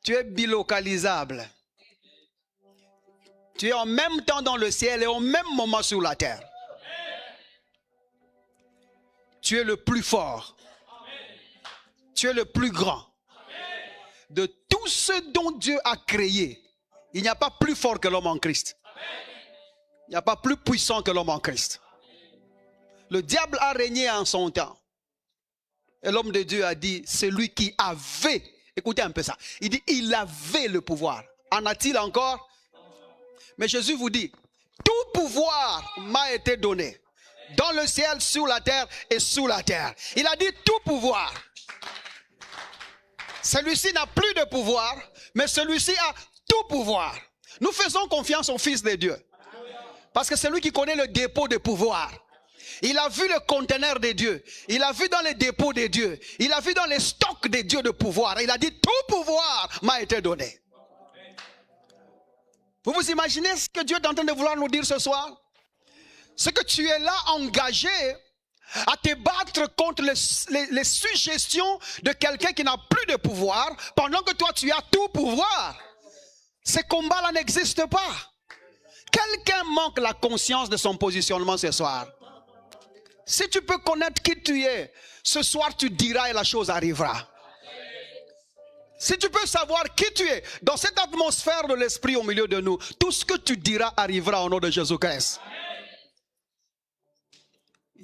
S2: Tu es bilocalisable. Tu es en même temps dans le ciel et au même moment sur la terre. Tu es le plus fort. Tu es le plus grand. De tout ce dont Dieu a créé, il n'y a pas plus fort que l'homme en Christ. Il n'y a pas plus puissant que l'homme en Christ. Le diable a régné en son temps. Et l'homme de Dieu a dit, c'est lui qui avait, écoutez un peu ça, il dit, il avait le pouvoir. En a-t-il encore? Mais Jésus vous dit, Tout pouvoir m'a été donné. Dans le ciel, sur la terre et sous la terre. Il a dit tout pouvoir. Celui-ci n'a plus de pouvoir, mais celui-ci a tout pouvoir. Nous faisons confiance au Fils de Dieu. Parce que c'est lui qui connaît le dépôt de pouvoir. Il a vu le conteneur de Dieu. Il a vu dans les dépôts de Dieu. Il a vu dans les stocks de Dieu de pouvoir. Il a dit tout pouvoir m'a été donné. Vous vous imaginez ce que Dieu est en train de vouloir nous dire ce soir? C'est que tu es là engagé à te battre contre les suggestions de quelqu'un qui n'a plus de pouvoir, pendant que toi tu as tout pouvoir. Ces combats-là n'existent pas. Quelqu'un manque la conscience de son positionnement ce soir. Si tu peux connaître qui tu es, ce soir tu diras et la chose arrivera. Si tu peux savoir qui tu es, dans cette atmosphère de l'esprit au milieu de nous, tout ce que tu diras arrivera au nom de Jésus-Christ.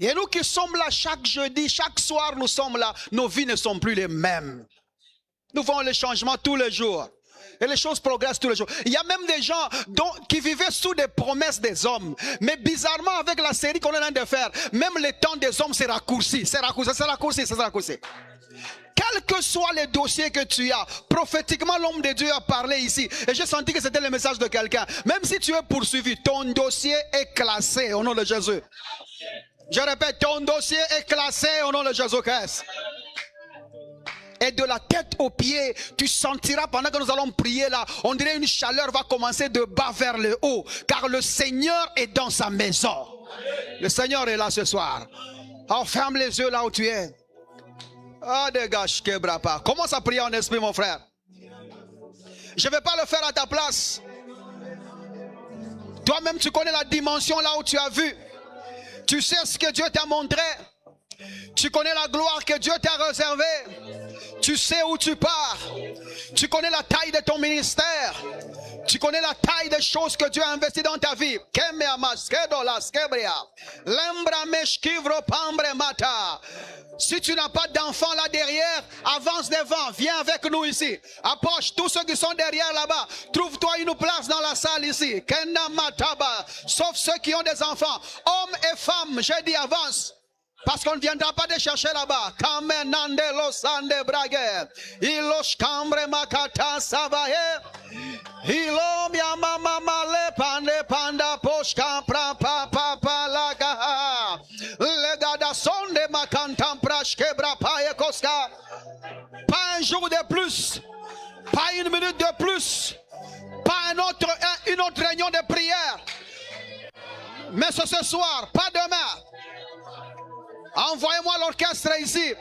S2: Et nous qui sommes là chaque jeudi, chaque soir nous sommes là, nos vies ne sont plus les mêmes. Nous voyons les changements tous les jours. Et les choses progressent tous les jours. Il y a même des gens qui vivaient sous des promesses des hommes. Mais bizarrement, avec la série qu'on est en train de faire, même le temps des hommes s'est raccourci. C'est raccourci. Quels que soient les dossiers que tu as, prophétiquement l'homme de Dieu a parlé ici. Et j'ai senti que c'était le message de quelqu'un. Même si tu es poursuivi, ton dossier est classé au nom de Jésus. Je répète, ton dossier est classé au nom de Jésus-Christ. Et de la tête aux pieds, tu sentiras pendant que nous allons prier là, on dirait une chaleur va commencer de bas vers le haut. Car le Seigneur est dans sa maison. Le Seigneur est là ce soir. Alors ferme les yeux là où tu es. Ah, dégage, Kebrapa. Commence à prier en esprit, mon frère. Je ne vais pas le faire à ta place. Toi-même, tu connais la dimension là où tu as vu. Tu sais ce que Dieu t'a montré. Tu connais la gloire que Dieu t'a réservée. Tu sais où tu pars. Tu connais la taille de ton ministère. Tu connais la taille des choses que Dieu a investies dans ta vie. Si tu n'as pas d'enfant là derrière, avance devant, viens avec nous ici. Approche tous ceux qui sont derrière là-bas. Trouve-toi une place dans la salle ici. Sauf ceux qui ont des enfants. Hommes et femmes, j'ai dit avance. Parce qu'on ne viendra pas te chercher là-bas. Pas un jour de plus, pas une minute de plus, pas une autre réunion de prière. Mais c'est ce soir, pas demain. Envoyez-moi l'orchestre ici.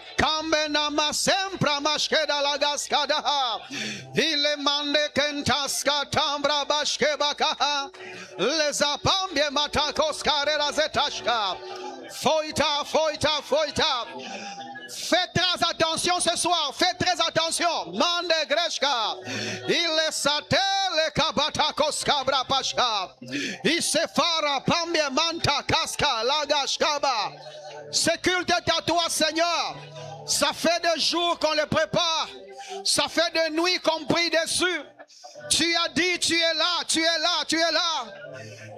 S2: Faites très attention ce soir. Faites très attention. Mande Greshka. Il est saté le kabata koskabra pashka. Il se fara pambie manta kaska lagashkaba. Ce culte est à toi, Seigneur. Ça fait des jours qu'on le prépare. Ça fait des nuits qu'on prie dessus. Tu as dit, tu es là, tu es là, tu es là.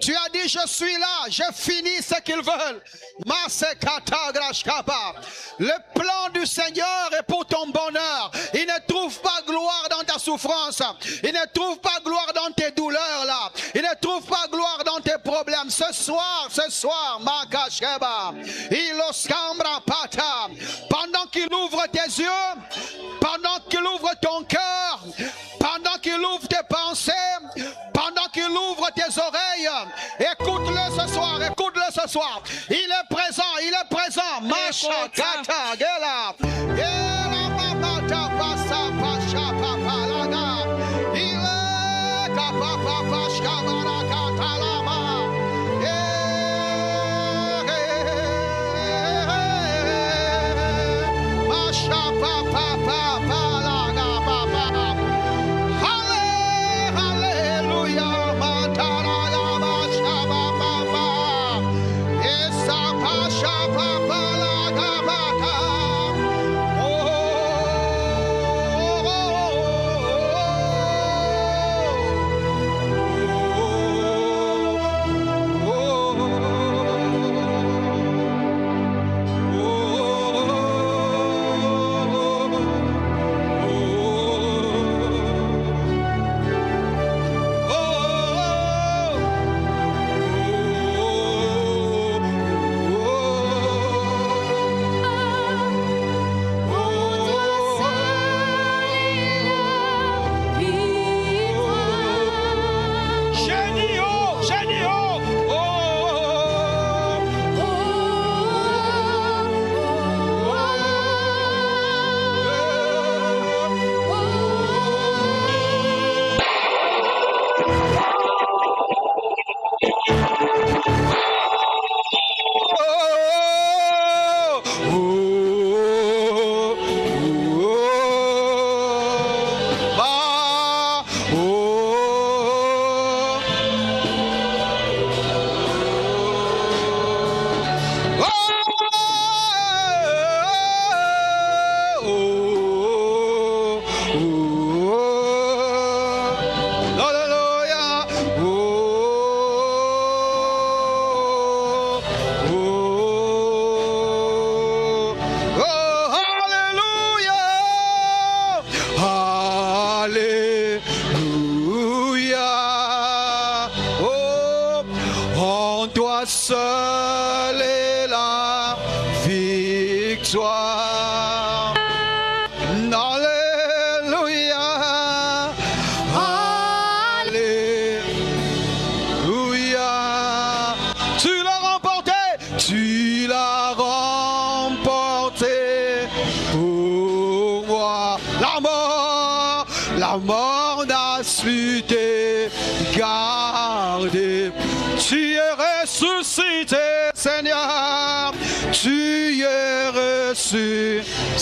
S2: Tu as dit, je suis là, je finis ce qu'ils veulent. Le plan du Seigneur est pour ton bonheur. Il ne trouve pas gloire dans ta souffrance. Il ne trouve pas gloire dans tes douleurs là. Il ne trouve pas gloire dans tes problèmes. Ce soir, pendant qu'il ouvre tes yeux, pendant qu'il ouvre ton cœur, pendant qu'il ouvre tes pensées, pendant qu'il ouvre tes oreilles, écoute-le ce soir, écoute-le ce soir. Il est présent, il est présent. Masha kata gela. Gela mamata pasa pasha papalaga. Il est kapapa pashka baraka talama. Masha papa papalaga papa. Hallelujah. Mataraga masha papa. Esa pasha papalaga papa. oh, oh, Alléluia, oh, oh, oh, Alléluia, Alléluia, oh, en toi seul est la victoire. Alléluia, Alléluia. Tu l'as remporté, tu l'as remporté pour moi. La mort n'a su te garder. Tu es ressuscité, Seigneur. Tu es ressuscité.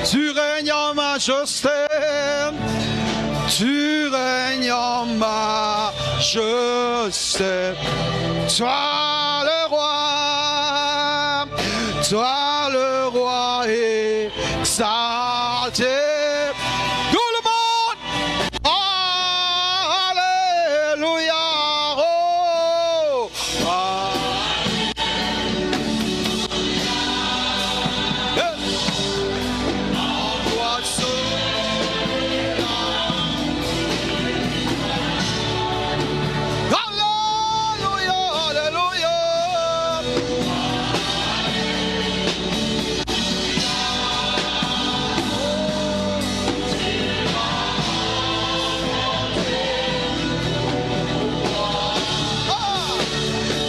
S2: Tu règnes en majesté. Tu règnes en majesté. Toi le roi exalté. Tout le monde, alléluia. Oh,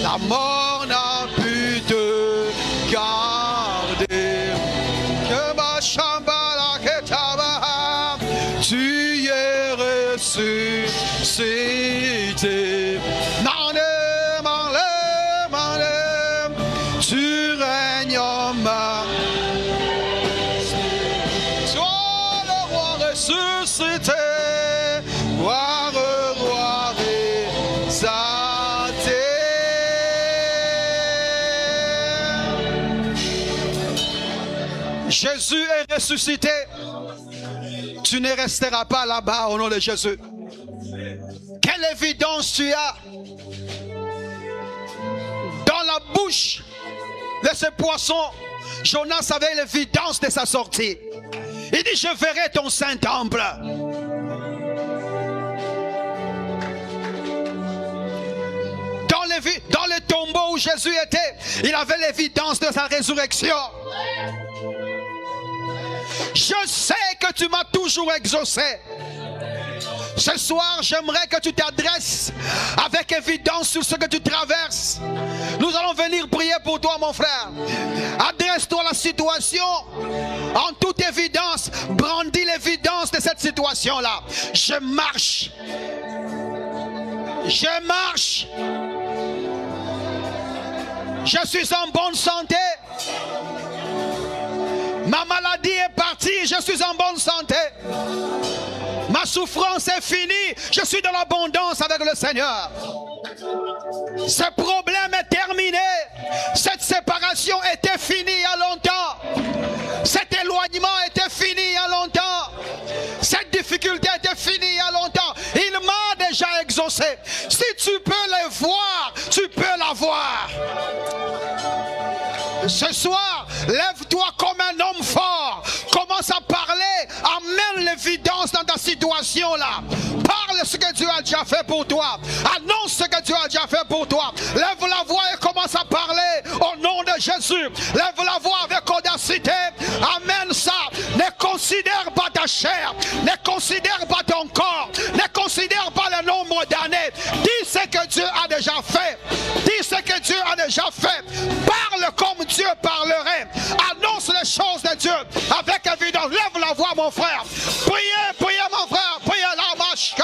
S2: la mort n'a pu te garder. Que ma chambala que taba, tu es ressuscité. Manem, manem, manem, tu règnes en majesté. Sois le roi ressuscité, roi exalté. Jésus est ressuscité. Tu ne resteras pas là-bas au nom de Jésus. Quelle évidence tu as dans la bouche de ce poisson. Jonas avait l'évidence de sa sortie. Il dit, je verrai ton saint temple. Dans le tombeau où Jésus était, il avait l'évidence de sa résurrection. Je sais que tu m'as toujours exaucé. Ce soir, j'aimerais que tu t'adresses avec évidence sur ce que tu traverses. Nous allons venir prier pour toi, mon frère. Adresse-toi à la situation en toute évidence. Brandis l'évidence de cette situation-là. Je marche. Je marche. Je suis en bonne santé. Ma maladie est partie, je suis en bonne santé. Ma souffrance est finie, je suis dans l'abondance avec le Seigneur. Ce problème est terminé. Cette séparation était finie il y a longtemps. Cet éloignement était fini il y a longtemps. Cette difficulté était finie il y a longtemps. Il m'a déjà exaucé. Si tu peux le voir, tu peux l'avoir. Ce soir, lève-toi comme un homme fort. Commence à parler. Amène l'évidence dans ta situation là. Parle ce que Dieu a déjà fait pour toi. Annonce ce que Dieu a déjà fait pour toi. Lève la voix et commence à parler au nom de Jésus. Lève la voix avec audacité. Amène ça. Ne considère pas ta chair. Ne considère pas ton corps. Ne considère pas le nombre d'années. Dis ce que Dieu a déjà fait. Dis ce que Dieu a déjà fait. Parle comme Dieu parlerait. Annonce les choses de Dieu avec évidence. Lève la voix, mon frère. Priez, priez, mon frère. Priez la marche.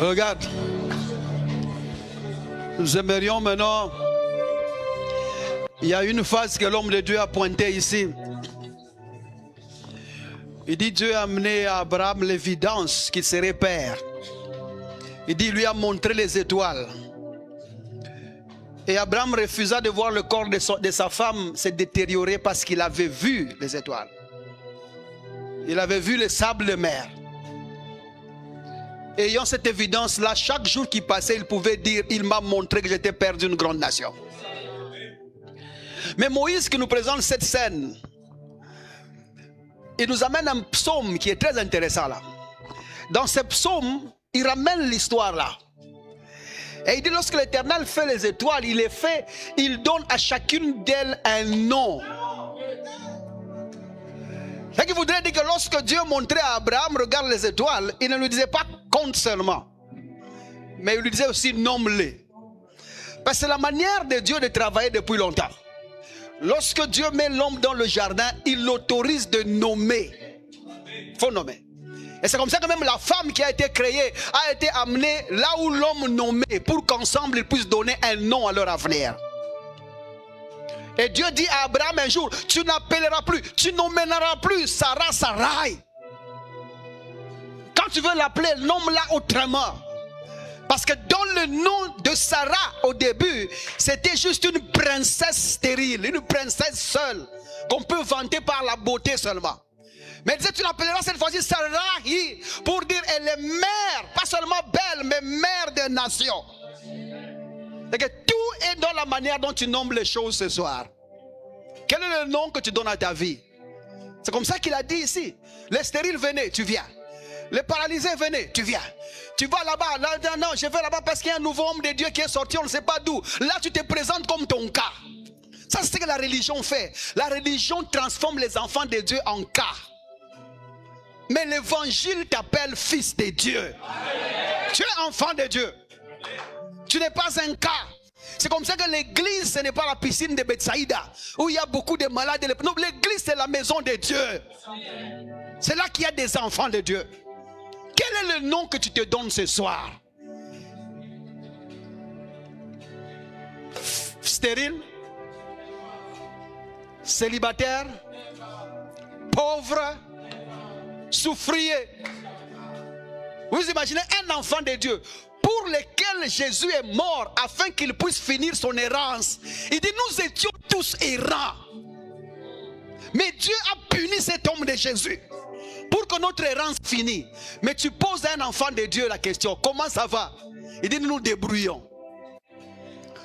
S2: Regarde. Nous aimerions maintenant. Il y a une phase que l'homme de Dieu a pointée ici. Il dit Dieu a amené à Abraham l'évidence qu'il serait père. Il dit il lui a montré les étoiles. Et Abraham refusa de voir le corps de sa femme se détériorer parce qu'il avait vu les étoiles. Il avait vu les sables de mer. Ayant cette évidence-là, chaque jour qui passait, il pouvait dire il m'a montré que j'étais père d'une grande nation. Mais Moïse qui nous présente cette scène, il nous amène un psaume qui est très intéressant là. Dans ce psaume, il ramène l'histoire là. Et il dit lorsque l'Éternel fait les étoiles, il donne à chacune d'elles un nom. Ce qui voudrait dire que lorsque Dieu montrait à Abraham, regarde les étoiles, il ne lui disait pas compte seulement, mais il lui disait aussi nomme-les. Parce que c'est la manière de Dieu de travailler depuis longtemps. Lorsque Dieu met l'homme dans le jardin, il l'autorise de nommer. Il faut nommer. Et c'est comme ça que même la femme qui a été créée a été amenée là où l'homme nommait, pour qu'ensemble ils puissent donner un nom à leur avenir. Et Dieu dit à Abraham un jour, tu n'appelleras plus, tu nommeras plus Sarah Sarai. Quand tu veux l'appeler, nomme-la autrement. Parce que dans le nom de Sarah au début, c'était juste une princesse stérile, une princesse seule, qu'on peut vanter par la beauté seulement. Mais il disait, tu l'appelleras cette fois-ci Sarai, pour dire elle est mère, pas seulement belle, mais mère des nations. C'est que tout est dans la manière dont tu nommes les choses ce soir. Quel est le nom que tu donnes à ta vie? C'est comme ça qu'il a dit ici. Les stériles, venez, tu viens. Les paralysés, venez, tu viens. Tu vas là-bas, là, non, je vais là-bas parce qu'il y a un nouveau homme de Dieu qui est sorti, on ne sait pas d'où. Là, tu te présentes comme ton cas. Ça, c'est ce que la religion fait. La religion transforme les enfants de Dieu en cas. Mais l'évangile t'appelle fils de Dieu. Tu es enfant de Dieu. Tu n'es pas un cas. C'est comme ça que l'église, ce n'est pas la piscine de Bethsaïda où il y a beaucoup de malades. Non, l'église, c'est la maison de Dieu. C'est là qu'il y a des enfants de Dieu. Quel est le nom que tu te donnes ce soir? Stérile? Célibataire? Pauvre? Souffrier? Vous imaginez un enfant de Dieu pour lequel Jésus est mort afin qu'il puisse finir son errance. Il dit nous étions tous errants, mais Dieu a puni cet homme de Jésus pour que notre errance finisse. Mais tu poses à un enfant de Dieu la question, comment ça va? Il dit nous nous débrouillons.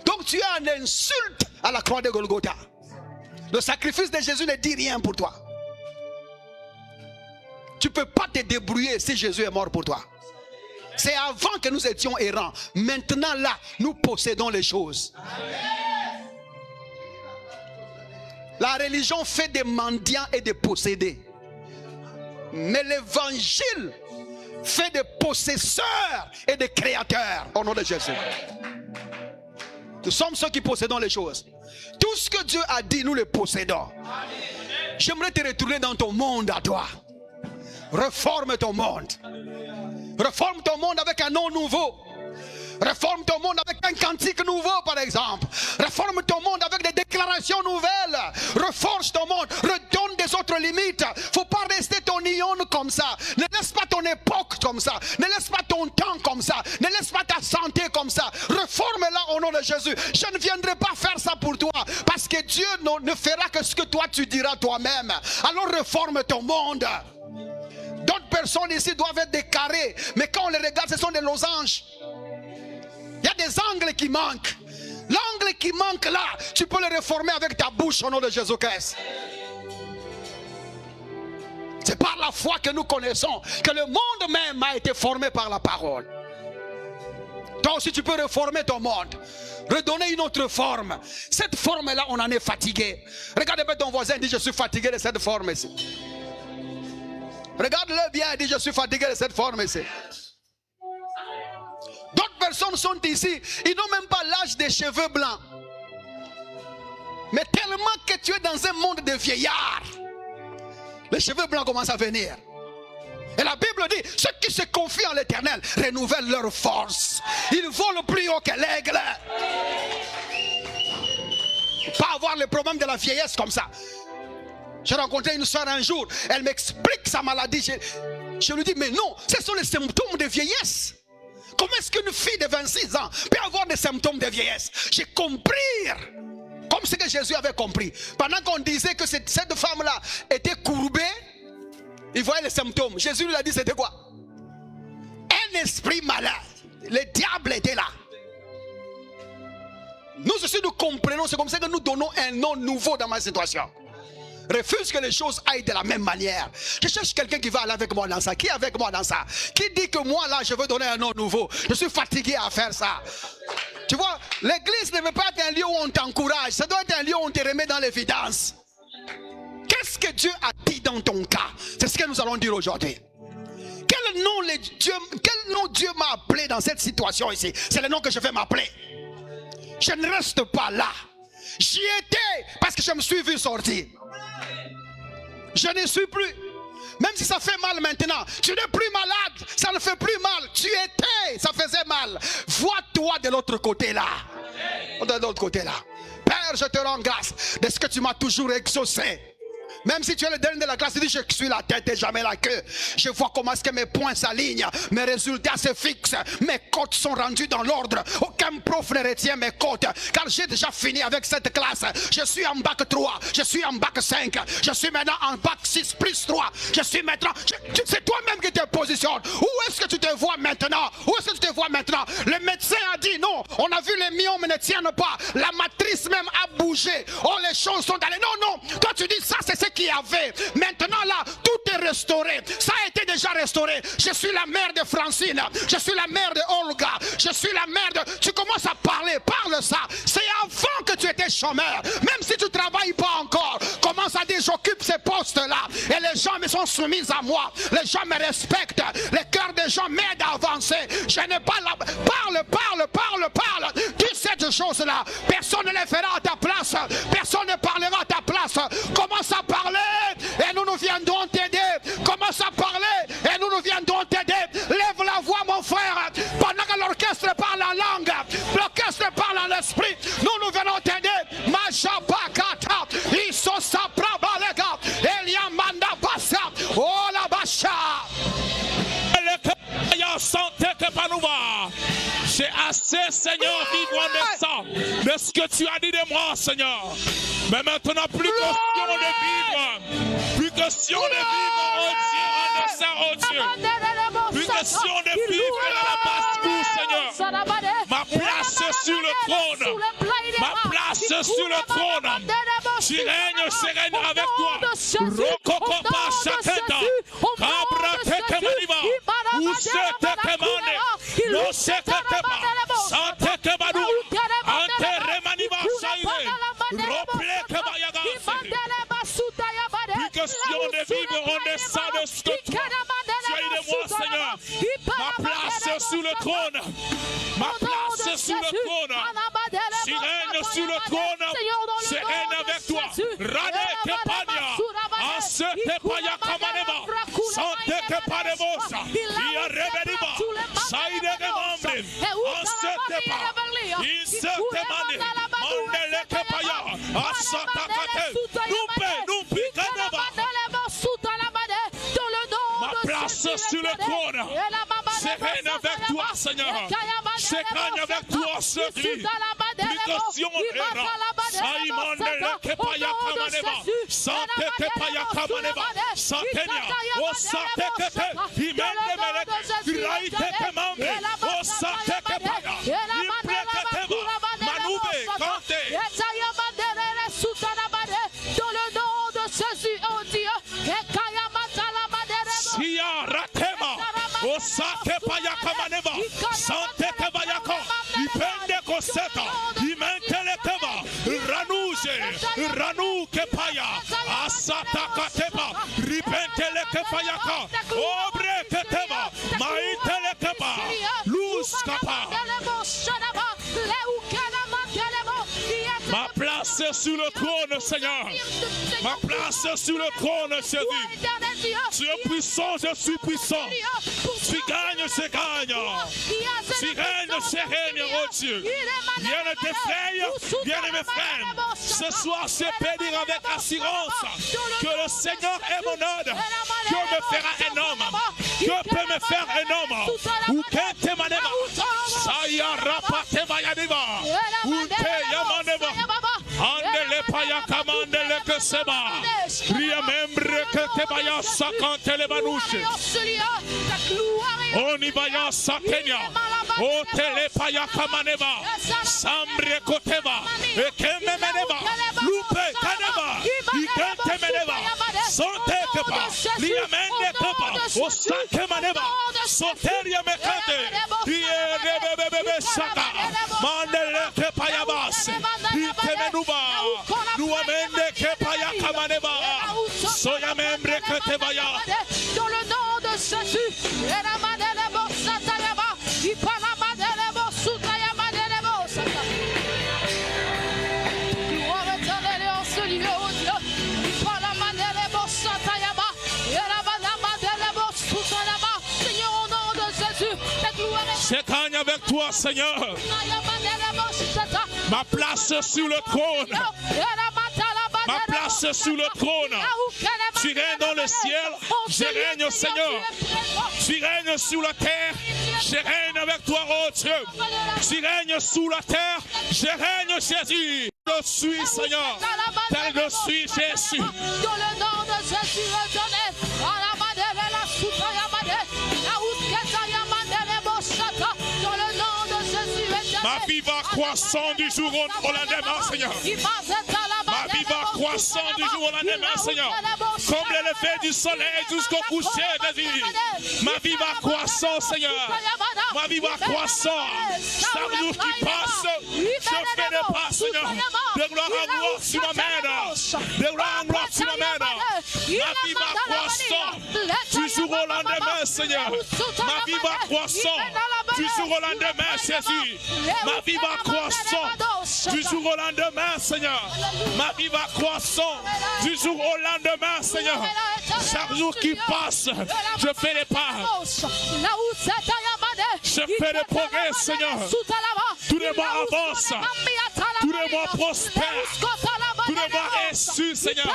S2: Donc tu as une insulte à la croix de Golgotha. Le sacrifice de Jésus ne dit rien pour toi. Tu ne peux pas te débrouiller si Jésus est mort pour toi. C'est avant que nous étions errants. Maintenant là, nous possédons les choses. La religion fait des mendiants et des possédés. Mais l'évangile fait des possesseurs et des créateurs. Au nom de Jésus. Nous sommes ceux qui possédons les choses. Tout ce que Dieu a dit, nous le possédons. J'aimerais te retourner dans ton monde à toi. Reforme ton monde. Reforme ton monde avec un nom nouveau. Réforme ton monde avec un cantique nouveau par exemple. Réforme ton monde avec des déclarations nouvelles. Reforge ton monde. Redonne des autres limites. Il ne faut pas rester ton ion comme ça. Ne laisse pas ton époque comme ça. Ne laisse pas ton temps comme ça. Ne laisse pas ta santé comme ça. Reforme-la au nom de Jésus. Je ne viendrai pas faire ça pour toi. Parce que Dieu ne fera que ce que toi tu diras toi-même. Alors réforme ton monde. D'autres personnes ici doivent être des carrés. Mais quand on les regarde, ce sont des losanges. Il y a des angles qui manquent. L'angle qui manque là, tu peux le reformer avec ta bouche au nom de Jésus-Christ. C'est par la foi que nous connaissons que le monde même a été formé par la parole. Toi aussi tu peux reformer ton monde. Redonner une autre forme. Cette forme-là, on en est fatigué. Regarde bien ton voisin et dis je suis fatigué de cette forme ici. Regarde-le bien et dis je suis fatigué de cette forme ici. D'autres personnes sont ici, ils n'ont même pas l'âge des cheveux blancs. Mais tellement que tu es dans un monde de vieillards, les cheveux blancs commencent à venir. Et la Bible dit, ceux qui se confient en l'Éternel renouvellent leur force. Ils volent plus haut que l'aigle. Pas avoir le problème de la vieillesse comme ça. J'ai rencontré une soeur un jour, elle m'explique sa maladie. Je lui dis, mais non, ce sont les symptômes de vieillesse. Comment est-ce qu'une fille de 26 ans peut avoir des symptômes de vieillesse? J'ai compris, comme ce que Jésus avait compris. Pendant qu'on disait que cette femme-là était courbée, il voyait les symptômes. Jésus lui a dit, c'était quoi? Un esprit malade. Le diable était là. Nous aussi, nous comprenons, c'est comme ça que nous donnons un nom nouveau dans ma situation. Refuse que les choses aillent de la même manière. Je cherche quelqu'un qui va aller avec moi dans ça. Qui est avec moi dans ça? Qui dit que moi là, je veux donner un nom nouveau? Je suis fatigué à faire ça. Tu vois, l'église ne veut pas être un lieu où on t'encourage. Ça doit être un lieu où on te remet dans l'évidence. Qu'est-ce que Dieu a dit dans ton cas? C'est ce que nous allons dire aujourd'hui. Quel nom Dieu m'a appelé dans cette situation ici? C'est le nom que je vais m'appeler. Je ne reste pas là. J'y étais parce que je me suis vu sortir. Je ne suis plus. Même si ça fait mal maintenant, tu n'es plus malade, ça ne fait plus mal. Tu étais, ça faisait mal. Vois-toi de l'autre côté là. De l'autre côté là. Père, je te rends grâce de ce que tu m'as toujours exaucé. Même si tu es le dernier de la classe, tu dis je suis la tête et jamais la queue. Je vois comment est-ce que mes points s'alignent, mes résultats se fixent, mes cotes sont rendues dans l'ordre. Aucun prof ne retient mes cotes, car j'ai déjà fini avec cette classe. Je suis en bac 3, je suis en bac 5, je suis maintenant en bac 6 plus 3. Je suis maintenant, c'est toi-même qui te positionnes. Où est-ce que tu te vois maintenant? Où est-ce que tu te vois maintenant? Le médecin a dit non, on a vu les myomes ne tiennent pas. La matrice même a bougé. Oh, les choses sont allées. Non, non, toi tu dis ça, c'est ce qu'il y avait. Maintenant là, tout est restauré. Ça a été déjà restauré. Je suis la mère de Francine. Je suis la mère de Olga. Je suis la mère de... Tu commences à parler, parle ça. C'est avant que tu étais chômeur. Même si tu ne travailles pas encore, commence à dire j'occupe ces postes-là. Et les gens me sont soumis à moi. Les gens me respectent. Les cœurs des gens m'aident à avancer. Je n'ai pas la... Parle. Dis cette chose-là. Personne ne les fera à ta place. Personne ne parlera à ta place. Commence à parler et nous viendrons t'aider. Commence à parler et nous viendrons t'aider. Lève la voix mon frère. Pendant que l'orchestre parle en langue, l'orchestre parle en esprit, nous venons t'aider. Majapakata, Isosaprabalega, Eliamanda Bassa, Oh la Bacha.
S1: J'ai assez, Seigneur, vivre en descend de ce que tu as dit de moi, Seigneur. Mais maintenant, plus question de vivre. Plus question de vivre, oh Dieu, en descend, oh Dieu. Plus question de vivre à la basse-cour, Seigneur. Ma place sur le trône. Ma place sur le trône. Tu règnes, je règne avec toi. Rokokopa Shaketa. Kabra Tekemaniva. Usetekemane. No Seketema. Santekebadu. Ante Remaniva Shaire. Roplekeba Yaga. Plus question de vivre en descend de ce que toi. Tu as eu de moi, Seigneur. Ma place sur le trône. Ma place sur le trône. Tu règnes sur le trône. Je règne avec toi. Rane Kepania. Ansete Paya Kamaneva. Sante Kepanevosa. Ia Rebeniva. Saide Gemambe. Ansete Pa. Insete Mane. Mandele Kepaya. Asata Kate. Numpi Kaneva. Ma place sur le trône. Je règne avec toi, Seigneur. Je règne avec toi, celui. Plus question era. Saimandele Kepaya Kamaneva. Sante Kepaya Kamaneva. Santenia. O Sante Kepe. Imende Melek. Raite Kemambe. O Sante Kepaya. Impleketeva. Manube. Kante.
S4: Dans le nom de Jésus, oh Dieu.
S1: Sia Ratema. O Sante Paya Kamaneva. Sante Kebayaka. Ipende Koseta. Imentele Keba. Ranuje. Ranu Kepaya. Asata Kateba. Ripentele Kepayaka. Obre Keteba. Maitele Keba. Luz Kapa. Ma place sur le trône, Seigneur. Ma place sur le trône, Jésus. Tu es puissant, je suis puissant. Tu gagnes, je gagne. Tu règnes, je règne, oh Dieu. Viens de tes frères, viens de mes frères. Ce soir, je peux dire avec assurance que le Seigneur est mon aide. Dieu me fera un homme. Dieu peut me faire un homme. Ou que te maneva. Saya rapate mayaniva. Ou te yamaneva. Andele paya kamandele que seba. Ria membre que te vaya sakante le banouche. Oni vaya sakenya. O tele paya kamaneva. Sambre koteva. E keme meneva. Lupe kaneva. Ikente meneva. Sonte kepa. Lia mende kepa. O sanke maneva. Soteria mekante. Ie bebebebe saka. Mandele kepa yabas. Itemenuba. Nuamende kepa yakamaneva. Soya membre que te vaya.
S4: Dans le nom de Jésus, gloire éternelle en ce lieu, oh Dieu. Seigneur, au nom de Jésus, la gloire
S1: Je gagne avec toi, Seigneur. Ma place sur le trône. Ma place sur le trône. Tu règnes dans le ciel, je règne, Seigneur. Tu règnes sur la terre, je règne avec toi, oh Dieu. Tu règnes sous la terre, je règne, Jésus. Je suis, Seigneur. Tel je suis, Jésus.
S4: Dans le nom de Jésus, éternel. Dans le nom de Jésus, éternel.
S1: Ma vie va croissant du jour au lendemain, Seigneur. Ma vie va croissant du jour au lendemain, Seigneur. Comme le lever du soleil jusqu'au coucher de vie. Ma vie va croissant, Seigneur. Ma vie va croissant. Chaque jour qui passe, je fais des pas, Seigneur. De gloire en gloire, tu m'amènes. De gloire en gloire, tu m'amènes. Ma vie va croissant du jour au lendemain, Seigneur. Ma vie va croissant du jour au lendemain, Jésus. Ma vie va croissant du jour au lendemain, Seigneur. Ma vie va croissant du jour au lendemain, Seigneur. Chaque jour qui passe, je fais des pas. Je fais des progrès, Seigneur. Tous les mois avancent. Tous les mois prospèrent. Tous les mois reçus, Seigneur.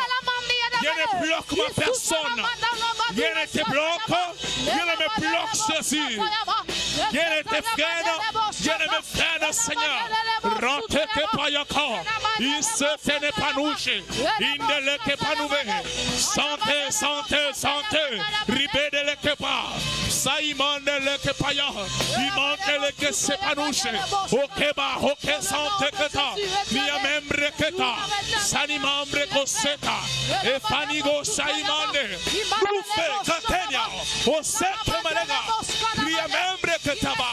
S1: Rien ne bloque ma personne. Rien ne te bloque. Rien ne me bloque, Jésus. Rien ne te freine. Rien ne me freine, Seigneur. Rentre que payaka. Il se tenait pas nouche. Il ne le que pas nouvé. Santé, santé, santé. Ribé de le que pas. Saïman de le que paya. Il manque le que se panouche. Okeba, ok santé que ta. Mia membre que ta. Sanimambre coseta. Et fanigo saimande. Lufe catenia. O sete malega. Mia membre que taba.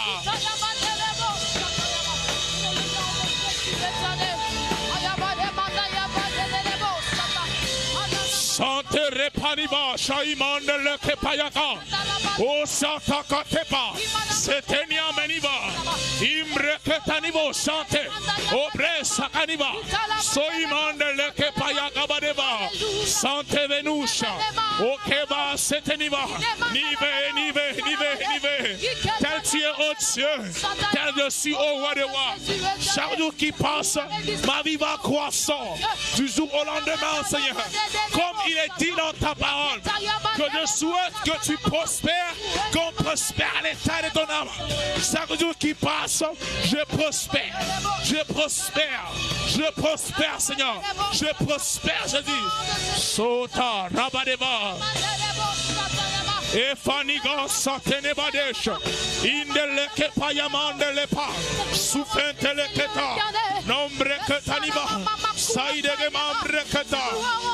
S1: Sante repaniba, shaimande le kepayaka. O santa katepa, setenia meniba. Imbre ketanibo sante. Obre sakaniba. Soimande le kepayaka badeba. Sante venusha. Okeba seteniba. Nive. Tel tu es au Dieu. Tel je suis au roi de roi. Chaque jour qui passe, ma vie va croissant. Du jour au lendemain, Seigneur. Comme il est dit dans ta parole, que je souhaite que tu prospères, qu'on prospère à l'état de ton âme. Chaque jour qui passe, je prospère, Seigneur. Je prospère, je dis. Sota, Rabadeva. E faniga satene badesh. Indele ke payamande lepa. Sufente le keta. Nombre ketaniba. Saïde de membre keta.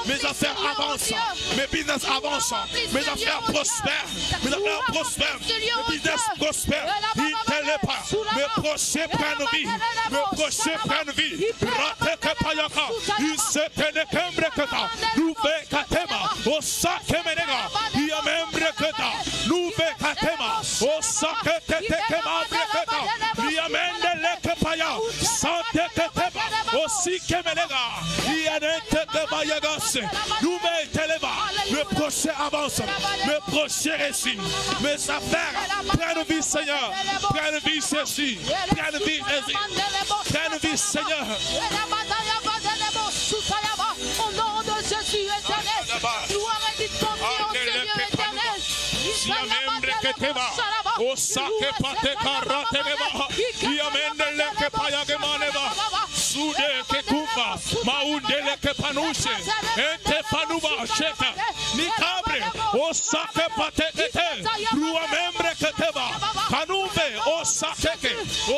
S1: Mes affaires avancent. Mes business avancent. Mes affaires prospèrent. Mes affaires prospèrent. Mes business prospèrent. Intelepa. Mes projets prennent vie. Mes projets prennent vie. Rate ke payaka. Isetene kembre keta. Nouve katema. Osake menega. Ia membre keta. Nouve katema. Osake tete kembre keta. Ia mende leke paya. Sante ketema. Osi kemenega. Nouvelle t'élève. Le prochain avance. Le prochain récit. Mes affaires prennent vie, Seigneur. Prennent vie, ceci. Prennent vie, ceci. Prennent vie, Seigneur.
S4: Au nom de Jésus éternel, gloire et victoire au Seigneur éternel.
S1: O sake pate karateva, iamendele ke payagemaneva, sude ke kufa, maundele ke panushe, ente panuba sheka, nikabre, o sake pate kete, rua membre keteva, panuve, o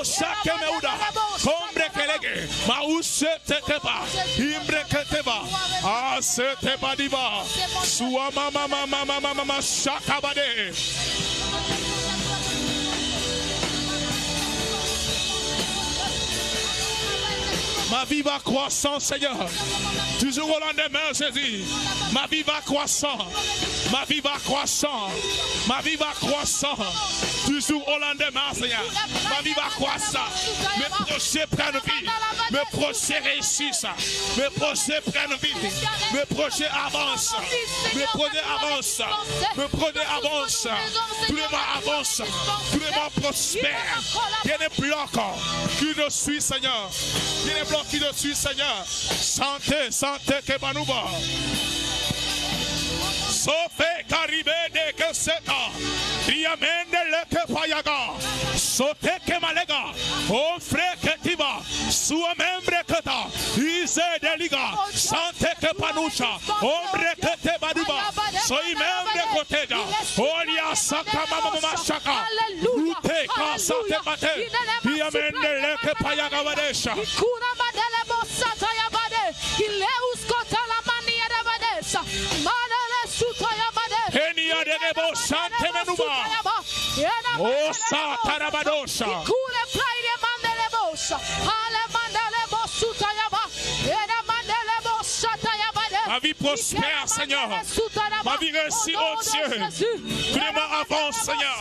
S1: sake meuda, kombre kelege, mause tekeba, imbre keteva, asete badiva, sua mama shakabade. Ma vie va croissant, Seigneur. Toujours au lendemain, Jésus. Ma vie va croissant. Ma vie va croissant. Ma vie va croissant. Toujours au lendemain, Seigneur. Ma vie va croissant. Mes projets prennent vie. Mes projets réussissent. Mes projets prennent vie. Mes projets avancent. Mes projets avancent. Mes projets avancent. Tous les mois avancent. Tous les mois prospèrent. Il y a des blocs qui nous suivent, Seigneur. Il y a des blocs qui nous suivent, Seigneur. Santé, santé, que manouba. Sofe Caribe de Keseta, Diamende Leke Payaga, Sote Kemalega, O Freke Tiba, Sua Membre Keta, Ize de Liga, Sante Kepanusha, Ombre Kete Badiba, Soi Membre Koteda, Olia Saka Mama Shaka, Lute Kasate Pate, Diamende Leke Payaga Vadesha.
S4: Kuna Madele Bosata Yabade, Ileus Kotala Mania Vadesa,
S1: Enia de Nebo Sante Menuba. O Satarabadosha.
S4: Kule Praide Mandelebosa. Ale Mandelebosu Tayaba. Eda Mandelebosa Tayabade.
S1: Ma vie prospère, Seigneur. Ma vie réussit au Dieu. Tous les mois avancent, Seigneur.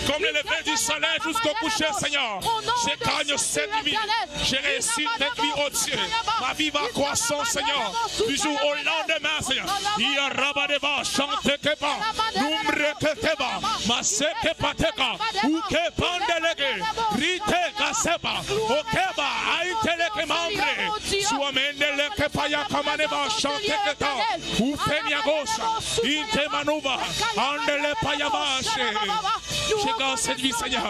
S1: Comme le lever du soleil jusqu'au coucher, Seigneur. J'ai gagné cette vie. J'ai réussi cette vie au Dieu. Ma vie va croissant, Seigneur. Du jour au lendemain, Seigneur. Il y a Rabadeva, chante Keba, Numbre Keba, Maseke Pateka, Uke Pandelege, Rite Kaseba, Okeba, Aiteleke Mambre, Suamendele Kepaya Kamaneva, chante Keta, Ufenia Gosha, Inte Manuba, Andele Payavache. J'ai gagné cette vie, Seigneur.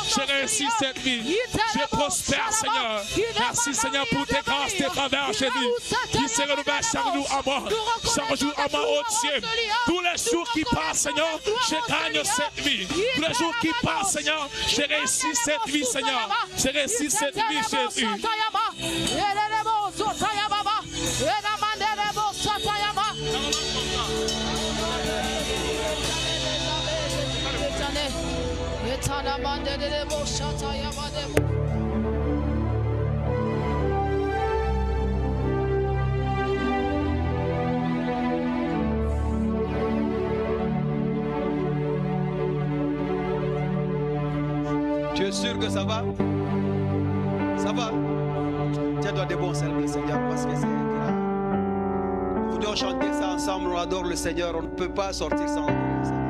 S1: J'ai réussi cette vie. Je prospère, Seigneur. Merci, Seigneur, pour tes grâces, tes faveurs, Jésus. Qui se renouvellent chaque jour à moi. Chaque jour à moi, oh Dieu. Tous les jours qui passent, Seigneur, je gagne cette vie. Tous les jours qui passent, Seigneur, j'ai réussi cette vie, Seigneur. J'ai réussi cette vie, Jésus.
S2: Tu es sûr que ça va? Ça va? Tiens-toi debout, célèbre le Seigneur parce que c'est grave. Nous devons chanter ça ensemble, on adore le Seigneur, on ne peut pas sortir sans adorer le Seigneur.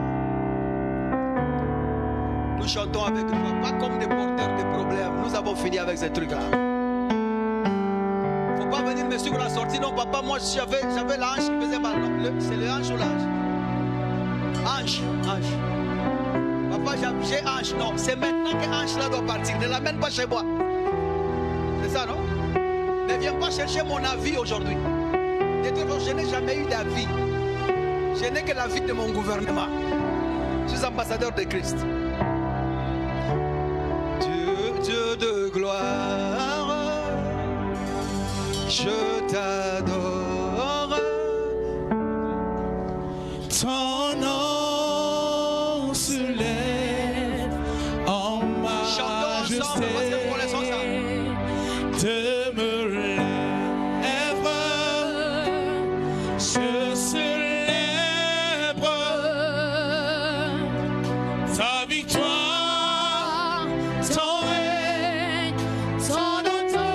S2: Nous chantons avec nous, pas comme des porteurs de problèmes. Nous avons fini avec ces trucs-là. Il ne faut pas venir me suivre à la sortie. Non, papa, moi j'avais l'ange qui faisait mal. C'est le ange ou l'ange? Ange. Papa, j'ai ange. Non, c'est maintenant que l'ange là doit partir. Ne l'amène pas chez moi. C'est ça, non? Ne viens pas chercher mon avis aujourd'hui. De toute façon, je n'ai jamais eu d'avis. Je n'ai que l'avis de mon gouvernement. Je suis ambassadeur de Christ. Dieu de gloire, je t'adore.
S1: Ton nom se lève en majesté.
S2: Chantons ensemble parce que nous connaissons ça.
S1: Je célèbre ta victoire, ton règne, ton autorité.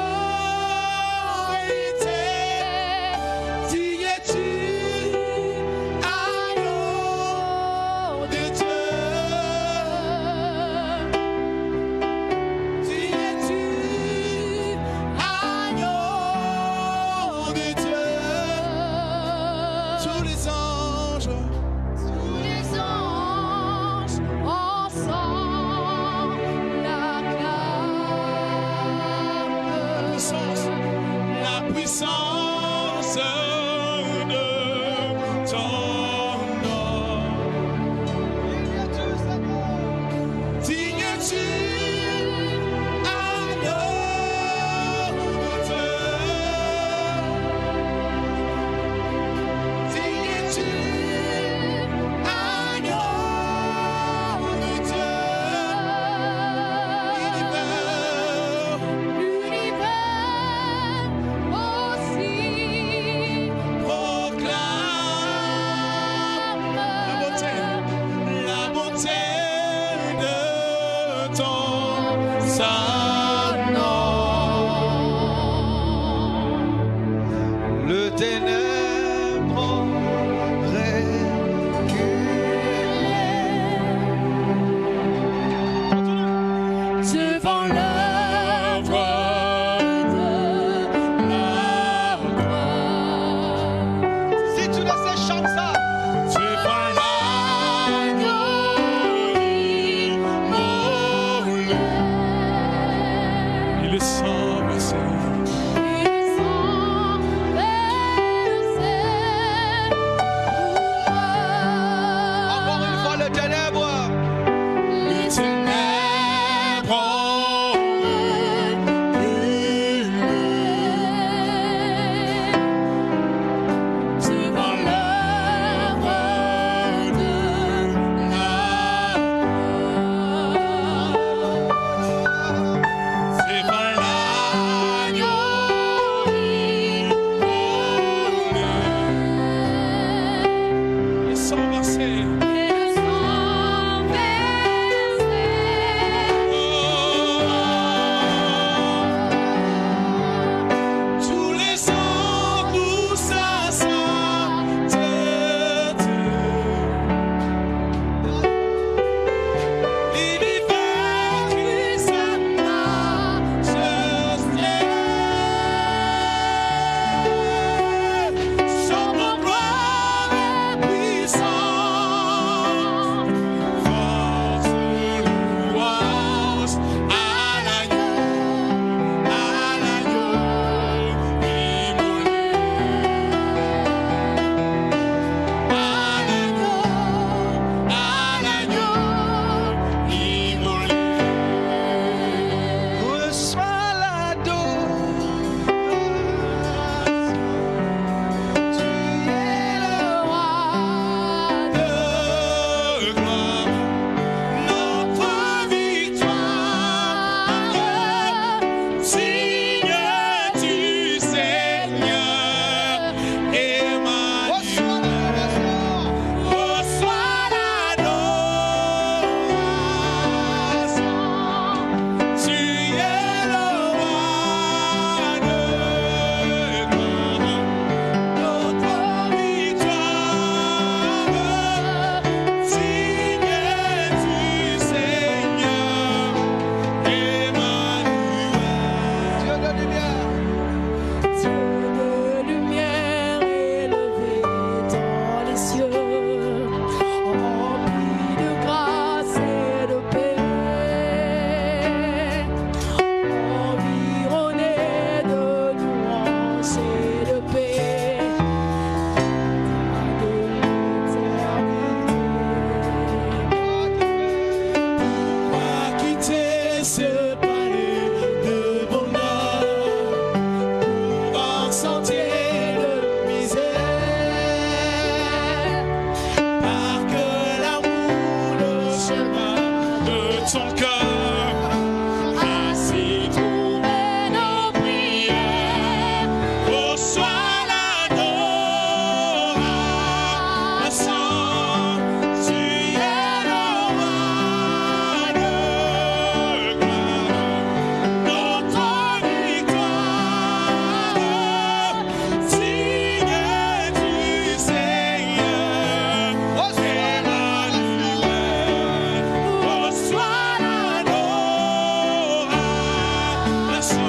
S1: son cœur.
S4: Ainsi tous nos prières.
S1: Reçois l'adoration. Tu es le roi de gloire. Notre victoire, signe du Seigneur. Reçois l'adoration.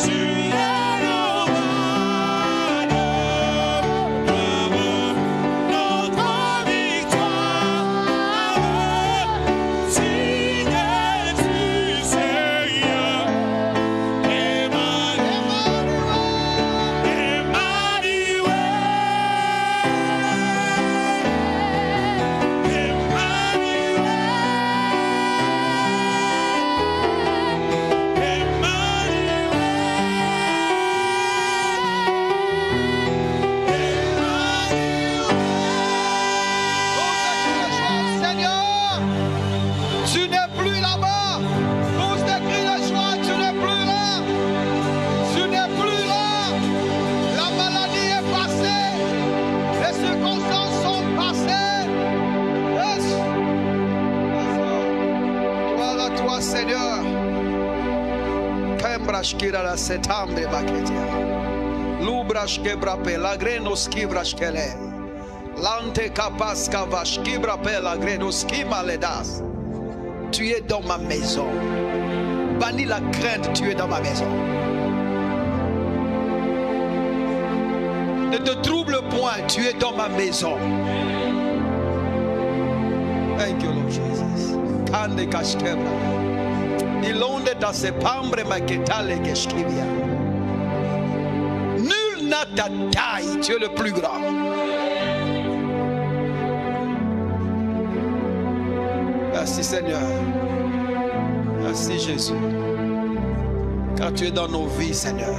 S1: Tu es le roi de gloire. Notre victoire, signe du Seigneur.
S2: Seigneur, tu n'es plus là-bas. Tous des cris de joie, tu n'es plus là. Tu n'es plus là. La maladie est passée. Les circonstances sont passées. Yes. Gloire à toi, Seigneur. Pembrashkira la setambre baketia. Lubrashke brape la grenoski brashkele. Lante kapaska vashki brape la grenoski maledas. Tu es dans ma maison. Bannis la crainte, tu es dans ma maison. Ne te trouble point, tu es dans ma maison. Thank you, Lord Jesus. Kande kashtebra. Ilonde ta sepambre maketale geshkibia. Nul n'a ta taille, tu es le plus grand. Merci Seigneur. Merci Jésus. Car tu es dans nos vies, Seigneur.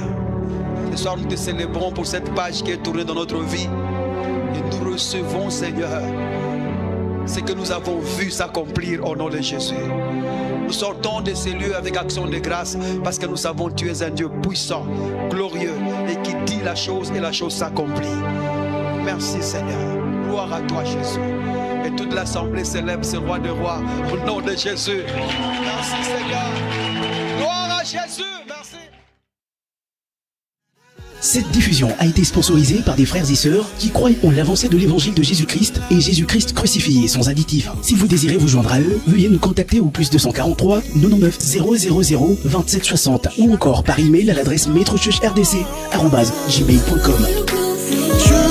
S2: Ce soir, nous te célébrons pour cette page qui est tournée dans notre vie. Et nous recevons, Seigneur, ce que nous avons vu s'accomplir au nom de Jésus. Nous sortons de ces lieux avec action de grâce parce que nous savons que tu es un Dieu puissant, glorieux et qui dit la chose et la chose s'accomplit. Merci Seigneur. Gloire à toi Jésus. Et toute l'assemblée célèbre ce roi de rois au nom de Jésus. Merci Seigneur. Gloire à Jésus. Merci.
S5: Cette diffusion a été sponsorisée par des frères et sœurs qui croient en l'avancée de l'évangile de Jésus-Christ et Jésus-Christ crucifié sans additif. Si vous désirez vous joindre à eux, veuillez nous contacter au +243 99 000 27 60 ou encore par email à l'adresse maîtrechurchrdc@gmail.com.